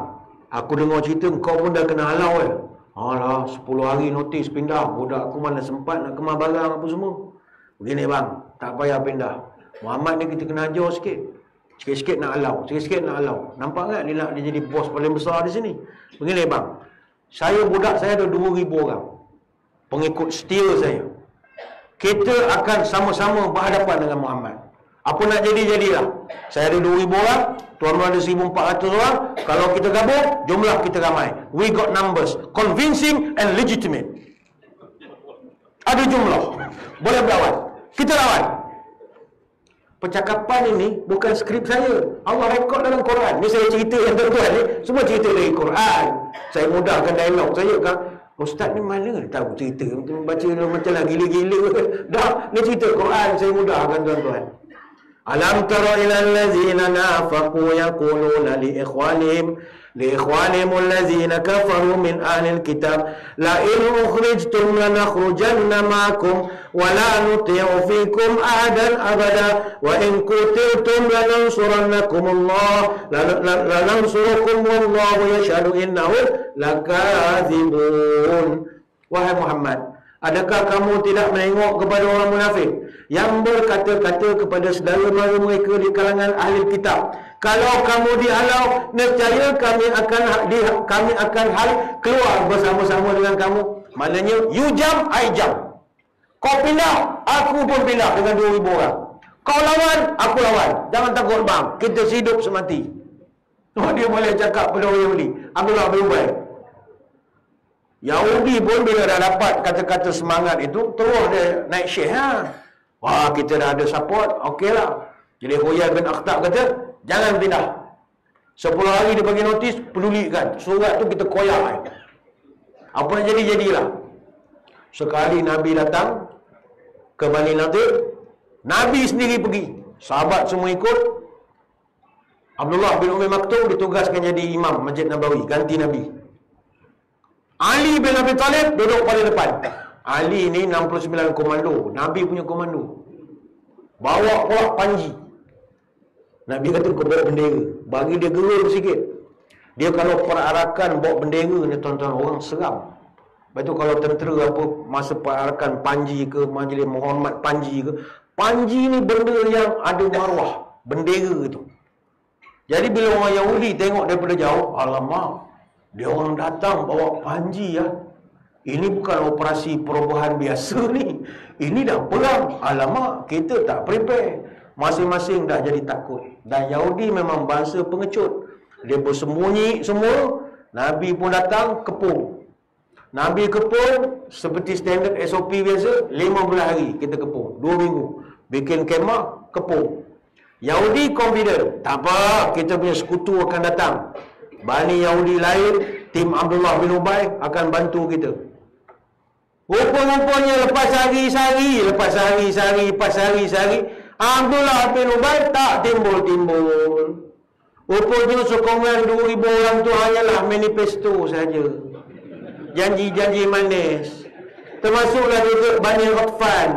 aku dengar cerita kau pun dah kena halau . Alah, 10 hari notis pindah. Budak aku mana sempat nak kemas barang apa semua. Begini bang, tak payah pindah. Muhammad ni kita kena ajar sikit. Sikit-sikit nak halau, sikit-sikit nak halau. Nampak tak dia nak dia jadi bos paling besar di sini. Begini bang, budak saya ada 2,000 orang. Pengikut setia saya. Kita akan sama-sama berhadapan dengan Muhammad. Apa nak jadilah. Saya ada 2,000 orang, tuan-tuan ada 1,400 orang. Kalau kita gabung, jumlah kita ramai. We got numbers, convincing and legitimate. Ada jumlah, boleh berlawan. Kita lawan. Percakapan ini bukan skrip saya. Allah rekod dalam Quran. Ni saya cerita yang tuan-tuan ni, semua cerita dari Quran. Saya mudahkan dialog saya kan. Ustaz ni mana dia tahu cerita? Baca macam lah gila-gila. Dah, ni cerita Quran, saya mudahkan tuan-tuan. Alam tara ilal ladzina nafaqu yaquluna li ikhwanihim alladzina kafaru min ahlil kitab la in ukhrijtum lanakhrujanna ma'akum wa la nuti'u fikum ahadan abada wa in qutiltum lanansurannakum Allah lanansurukum wallahu yashhadu innahum lakadzibun. Wahai Muhammad, adakah kamu tidak menengok kepada orang munafik yang berkata-kata kepada saudara-saudara mereka di kalangan ahli kitab, kalau kamu dihalau, nescaya kami akan keluar bersama-sama dengan kamu. Maknanya, you jump, I jump. Kau pindah, aku pun pindah dengan 2,000 orang. Kau lawan, aku lawan. Jangan takut bang, kita hidup semati. Dia boleh cakap pada orang Yahudi. Abdullah bin Ubay. Yahudi pun bila dah dapat kata-kata semangat itu, terus dia naik syekh. Wah, kita dah ada support, okeylah. Jadi Huyai bin Akhtab kata, jangan pindah. 10 hari dia bagi notis, pedulikan. Surat tu kita koyak. Apa nak jadilah. Sekali Nabi datang ke Bani Nadir, Nabi sendiri pergi. Sahabat semua ikut. Abdullah bin Umi Maktum ditugaskan jadi imam Masjid Nabawi, ganti Nabi. Ali bin Abi Talib duduk pada depan. Ali ni 69 komando. Nabi punya komando. Bawa pula panji. Nabi kata kau bawa bendera. Bagi dia gerul sikit. Dia kalau perarakan bawa bendera ni tuan-tuan, orang seram. Lepas tu kalau tentera apa masa perarakan panji ke, majlis menghormat panji ke. Panji ni benda yang ada maruah. Bendera tu. Jadi bila orang Yahudi tengok daripada jauh, alamak, dia orang datang bawa panji ya. Ini bukan operasi perubahan biasa ni. Ini dah perang. Alamak, kita tak prepare. Masing-masing dah jadi takut. Dan Yahudi memang bangsa pengecut. Dia bersembunyi semua. Nabi pun datang, kepung. Nabi kepung seperti standard SOP biasa, 15 hari kita kepung. 2 minggu. Bikin kemah, kepung. Yahudi confident. Tak apa, kita punya sekutu akan datang. Bani Yahudi lain, tim Abdullah bin Ubay akan bantu kita. Rupa-rupanya lepas hari-hari, Abdullah bin Ubay tak timbul-timbul. Rupanya sokongan 2,000 orang tu hanyalah manifesto saja. Janji-janji manis. Termasuklah juga Bani Ghatfan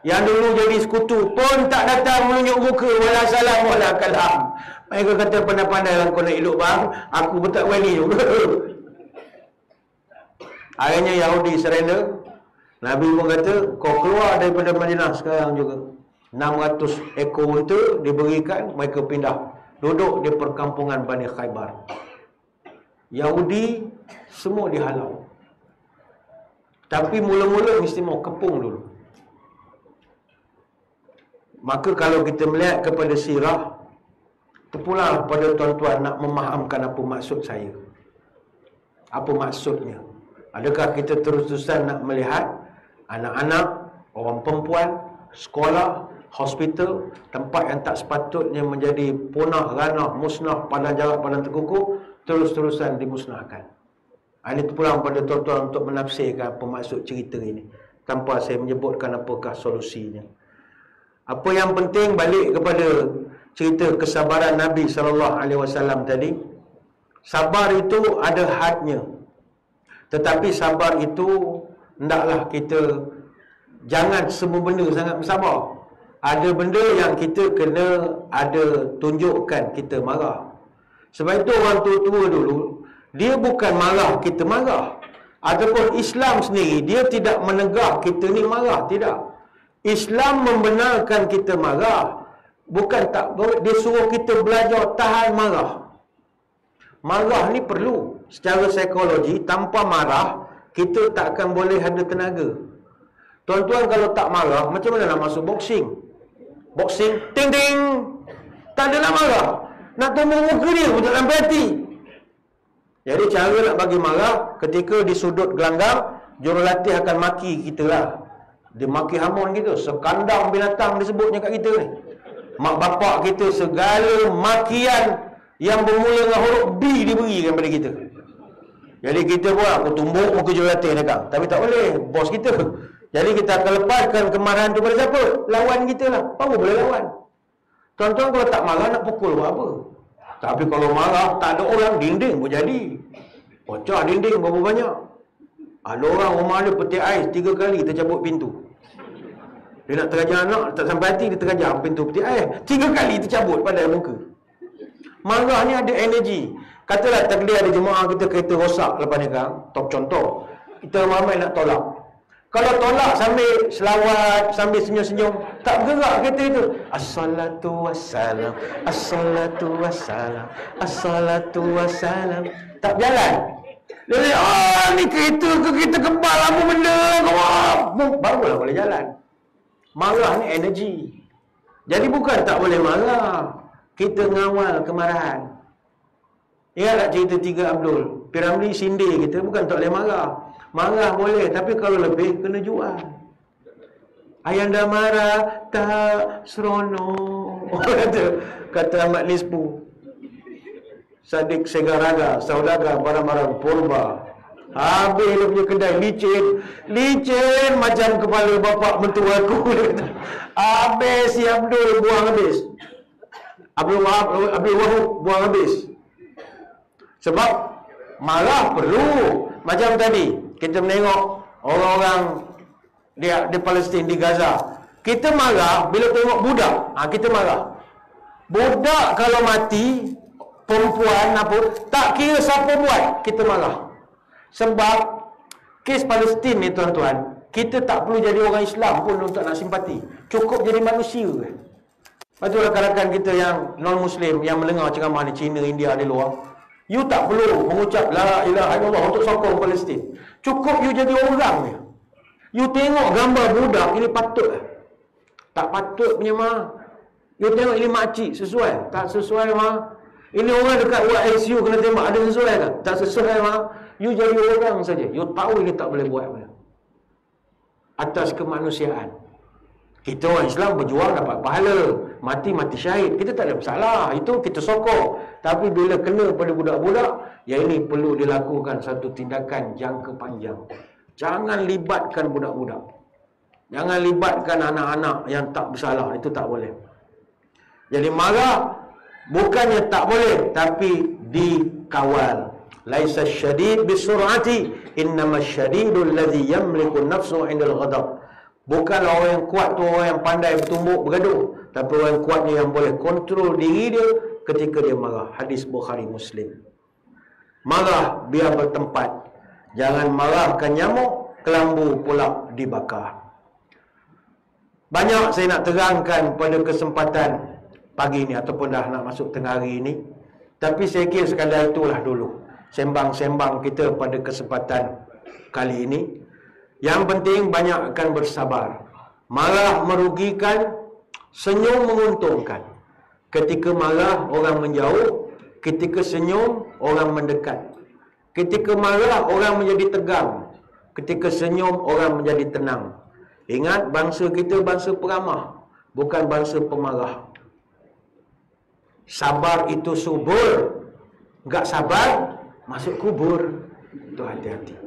yang dulu jadi sekutu pun tak datang menunjuk muka, wala salam wala kalam. Mereka kata, pandai-pandai lah kau nak elok bang, aku pun tak wali juga. Akhirnya Yahudi surrender. Nabi pun kata, kau keluar daripada Madinah sekarang juga. 600 ekor itu diberikan, mereka pindah duduk di perkampungan Bani Khaybar. Yahudi semua dihalau. Tapi mula-mula mesti mau kepung dulu. Maka kalau kita melihat kepada sirah, terpulang pada tuan-tuan nak memahamkan apa maksud saya. Apa maksudnya? Adakah kita terus-terusan nak melihat anak-anak, orang perempuan, sekolah, hospital, tempat yang tak sepatutnya menjadi punah, ranah, musnah, padang jarak, padang terkukuh, terus-terusan dimusnahkan? Ini terpulang pada tuan-tuan untuk menafsirkan apa maksud cerita ini, tanpa saya menyebutkan apakah solusinya. Apa yang penting, balik kepada cerita kesabaran Nabi SAW tadi. Sabar itu ada hadnya. Tetapi sabar itu hendaklah kita jangan semua benda sangat bersabar. Ada benda yang kita kena ada tunjukkan kita marah. Sebab itu orang tua-tua dulu, dia bukan marah kita marah. Ataupun Islam sendiri, dia tidak menegah kita ni marah. Tidak. Islam membenarkan kita marah. Bukan tak, dia suruh kita belajar tahan marah. Marah ni perlu. Secara psikologi, tanpa marah, kita tak akan boleh ada tenaga. Tuan-tuan kalau tak marah, macam mana nak masuk boxing? Boxing, ting-ting. Tak ada nak marah. Nak tumbuk muka dia pun tak sampai hati. Jadi cara nak bagi marah, ketika di sudut gelanggang, jurulatih akan maki kita lah. Dia maki hamun kita. Sekandang binatang disebutnya kat kita ni. Mak bapak kita segala makian yang bermula dengan huruf B diberikan pada kita. Jadi kita pun aku tumbuk muka jurulatih dekat. Tapi tak boleh, bos kita. Jadi kita akan lepaskan kemarahan tu pada siapa? Lawan kita lah. Apa boleh lawan? Tuan-tuan kalau tak marah nak pukul buat apa? Tapi kalau marah tak ada orang, dinding pun jadi. Pecah dinding berapa banyak? Ada orang rumah dia petik ais 3 kali tercabut pintu. Dia nak terajar anak, tak sampai hati dia terajar pintu petik ais 3 kali tercabut pada muka. Marah ni ada energi. Katalah takdir ada jemaah kita kereta rosak lepas ni kan, top contoh. Kita ramai nak tolak. Kalau tolak sambil selawat, sambil senyum-senyum, tak bergerak kereta itu. Assalatu wassalam, assalatu wassalam, assalatu wassalam. Tak berjalan. Dia kata, oh ni kereta ke kereta kebal apa benda. Barulah boleh jalan. Marah ni energi. Jadi bukan tak boleh marah. Kita ngawal kemarahan. Ingat tak cerita 3 Abdul? Piramli sindir kita, bukan tak boleh marah. Marah boleh, tapi kalau lebih, kena jual. Ayanda marah, tak seronok. Kata Ahmad Nispu. Sadik Segaraga, Saudaga, barang-barang purba. Habis dia punya kedai, licin. Licin macam kepala bapak mentua aku. Habis si Abdul buang habis. Abdul Wahab buang habis. Sebab marah perlu. Macam tadi, kita menengok orang-orang di Palestin, di Gaza. Kita marah bila tengok budak. Kita marah. Budak kalau mati, perempuan apa, tak kira siapa buat, kita marah. Sebab kes Palestin ni tuan-tuan, kita tak perlu jadi orang Islam pun untuk nak simpati. Cukup jadi manusia. Lepas tu rakan-rakan kita yang non-Muslim, yang mendengar ceramah ni, Cina, India, di luar, you tak perlu mengucap la ilaha illallah untuk sokong Palestin. Cukup you jadi orang ni. You tengok gambar budak, ini patut lah. Tak patut punya mah. You tengok ini makcik, sesuai? Tak sesuai mah. Ini orang dekat buat ICU kena tembak, ada sesuai tak? Tak sesuai mah. You jadi orang saja. You tahu ini tak boleh buat. Atas kemanusiaan. Kita orang Islam berjuang dapat pahala, mati syahid, kita tak ada masalah, itu kita sokong. Tapi bila kena pada budak-budak, yang ini perlu dilakukan satu tindakan jangka panjang. Jangan libatkan budak-budak, jangan libatkan anak-anak yang tak bersalah, itu tak boleh. Jadi marah bukannya tak boleh, tapi dikawal. Laisa syadid bisur'ati, innama syadidul ladzi yamliku nafsu 'indal ghadab. Bukanlah orang yang kuat tu orang yang pandai bertumbuk bergaduh, tapi orang yang kuatnya yang boleh kontrol diri dia ketika dia marah. Hadis Bukhari Muslim. Marah biar bertempat, jangan marahkan nyamuk, kelambu pula dibakar. Banyak saya nak terangkan pada kesempatan pagi ni ataupun dah nak masuk tengah hari ni, tapi saya kira sekadar itulah dulu sembang-sembang kita pada kesempatan kali ini. Yang penting banyakkan bersabar. Marah merugikan, senyum menguntungkan. Ketika marah orang menjauh, ketika senyum orang mendekat. Ketika marah orang menjadi tegang, ketika senyum orang menjadi tenang. Ingat, bangsa kita bangsa peramah, bukan bangsa pemarah. Sabar itu subur, enggak sabar masuk kubur. Itu hati-hati.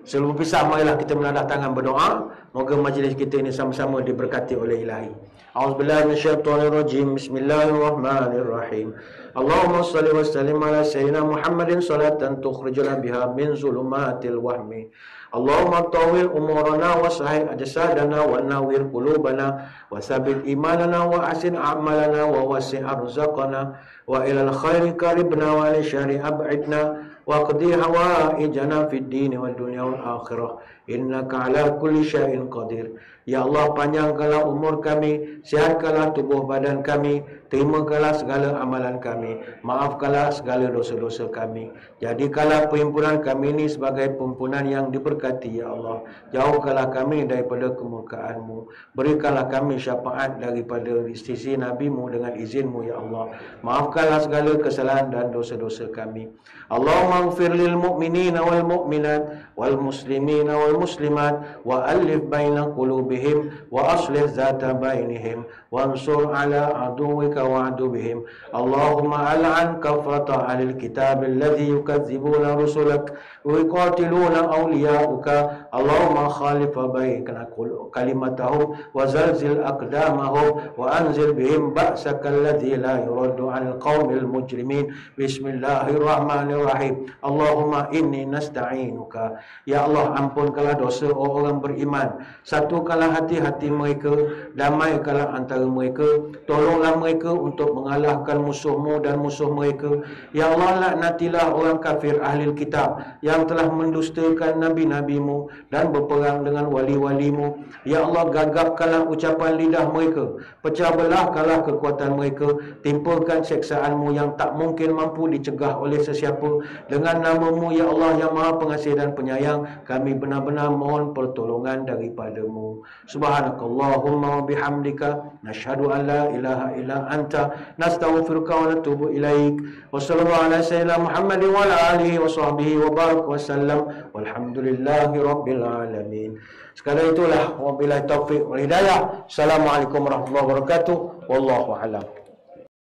Sebelum berpisah, marilah kita menadah tangan berdoa. Moga majlis kita ini sama-sama diberkati oleh Ilahi. A'udzubillahi minasyaitonirrajim. Bismillahirrahmanirrahim. Allahumma shalli wa sallim ala sayyidina Muhammadin salatan tukhrijuna biha min zulumatil wahmi. Allahumma tawil umurana wa sahih ajsadana wa nawwir qulubana wa tsabbit imanana wa asin a'malana wa wasi' arzaqana wa ilal khairi qaribna wa li syarri ab'idna wa qdi hawaijana fid din wal dunya wal akhirah innaka ala kulli syai'in qadir. Ya Allah, panjangkanlah umur kami, sihatkanlah tubuh badan kami, terimakanlah segala amalan kami, maafkanlah segala dosa-dosa kami. Jadikanlah perhimpunan kami ini sebagai perhimpunan yang diberkati, ya Allah. Jauhkanlah kami daripada kemurkaan-Mu. Berikanlah kami syafaat daripada sisi Nabi-Mu dengan izin-Mu, ya Allah. Maafkanlah segala kesalahan dan dosa-dosa kami. Allahumma ighfir lil mu'minina wal mu'minat wal muslimina wal muslimat wa alif baina qulubihim wa aslih zata bainihim wansur ala aduwika wa aduwihim. Allahumma al'an kafrata ahlil kitab alladhi yukadzibuna rusulak wa yuqatiluna awliya'uka. Allahumma khalif baina kalimatahum wa zalzil aqdamahum wa anzil bihim ba'saka alladhi la yuraddu 'anil qaumil mujrimin. Bismillahirrahmanirrahim. Allahumma inni nasta'inuka. Ya Allah, ampunkanlah dosa orang beriman, satukanlah hati-hati mereka, damaikanlah antara mereka, tolonglah mereka untuk mengalahkan musuh-Mu dan musuh mereka. Ya Allah, laknatilah orang kafir ahli kitab yang telah mendustakan nabi-nabi-Mu dan berperang dengan wali-wali-Mu. Ya Allah, gagapkanlah ucapan lidah mereka, pecah belahkanlah kekuatan mereka, timpakan siksaan-Mu yang tak mungkin mampu dicegah oleh sesiapa. Dengan nama-Mu, ya Allah, yang Maha Pengasih dan Penyayang, kami benar-benar mohon pertolongan daripada-Mu. Subhanakallahumma wa bihamdika, nashhadu an la ilaha illa anta, nastaghfiruka wa natubu ilaik. Wa sallallahu ala sayyidina Muhammadin wa ala alihi wa sahbihi wa barak wa sallam. Walhamdulillahi rabbil alamin. Sekadar itulah, wabillahi taufiq wal hidayah. Assalamualaikum warahmatullahi wabarakatuh. Wallahu a'lam.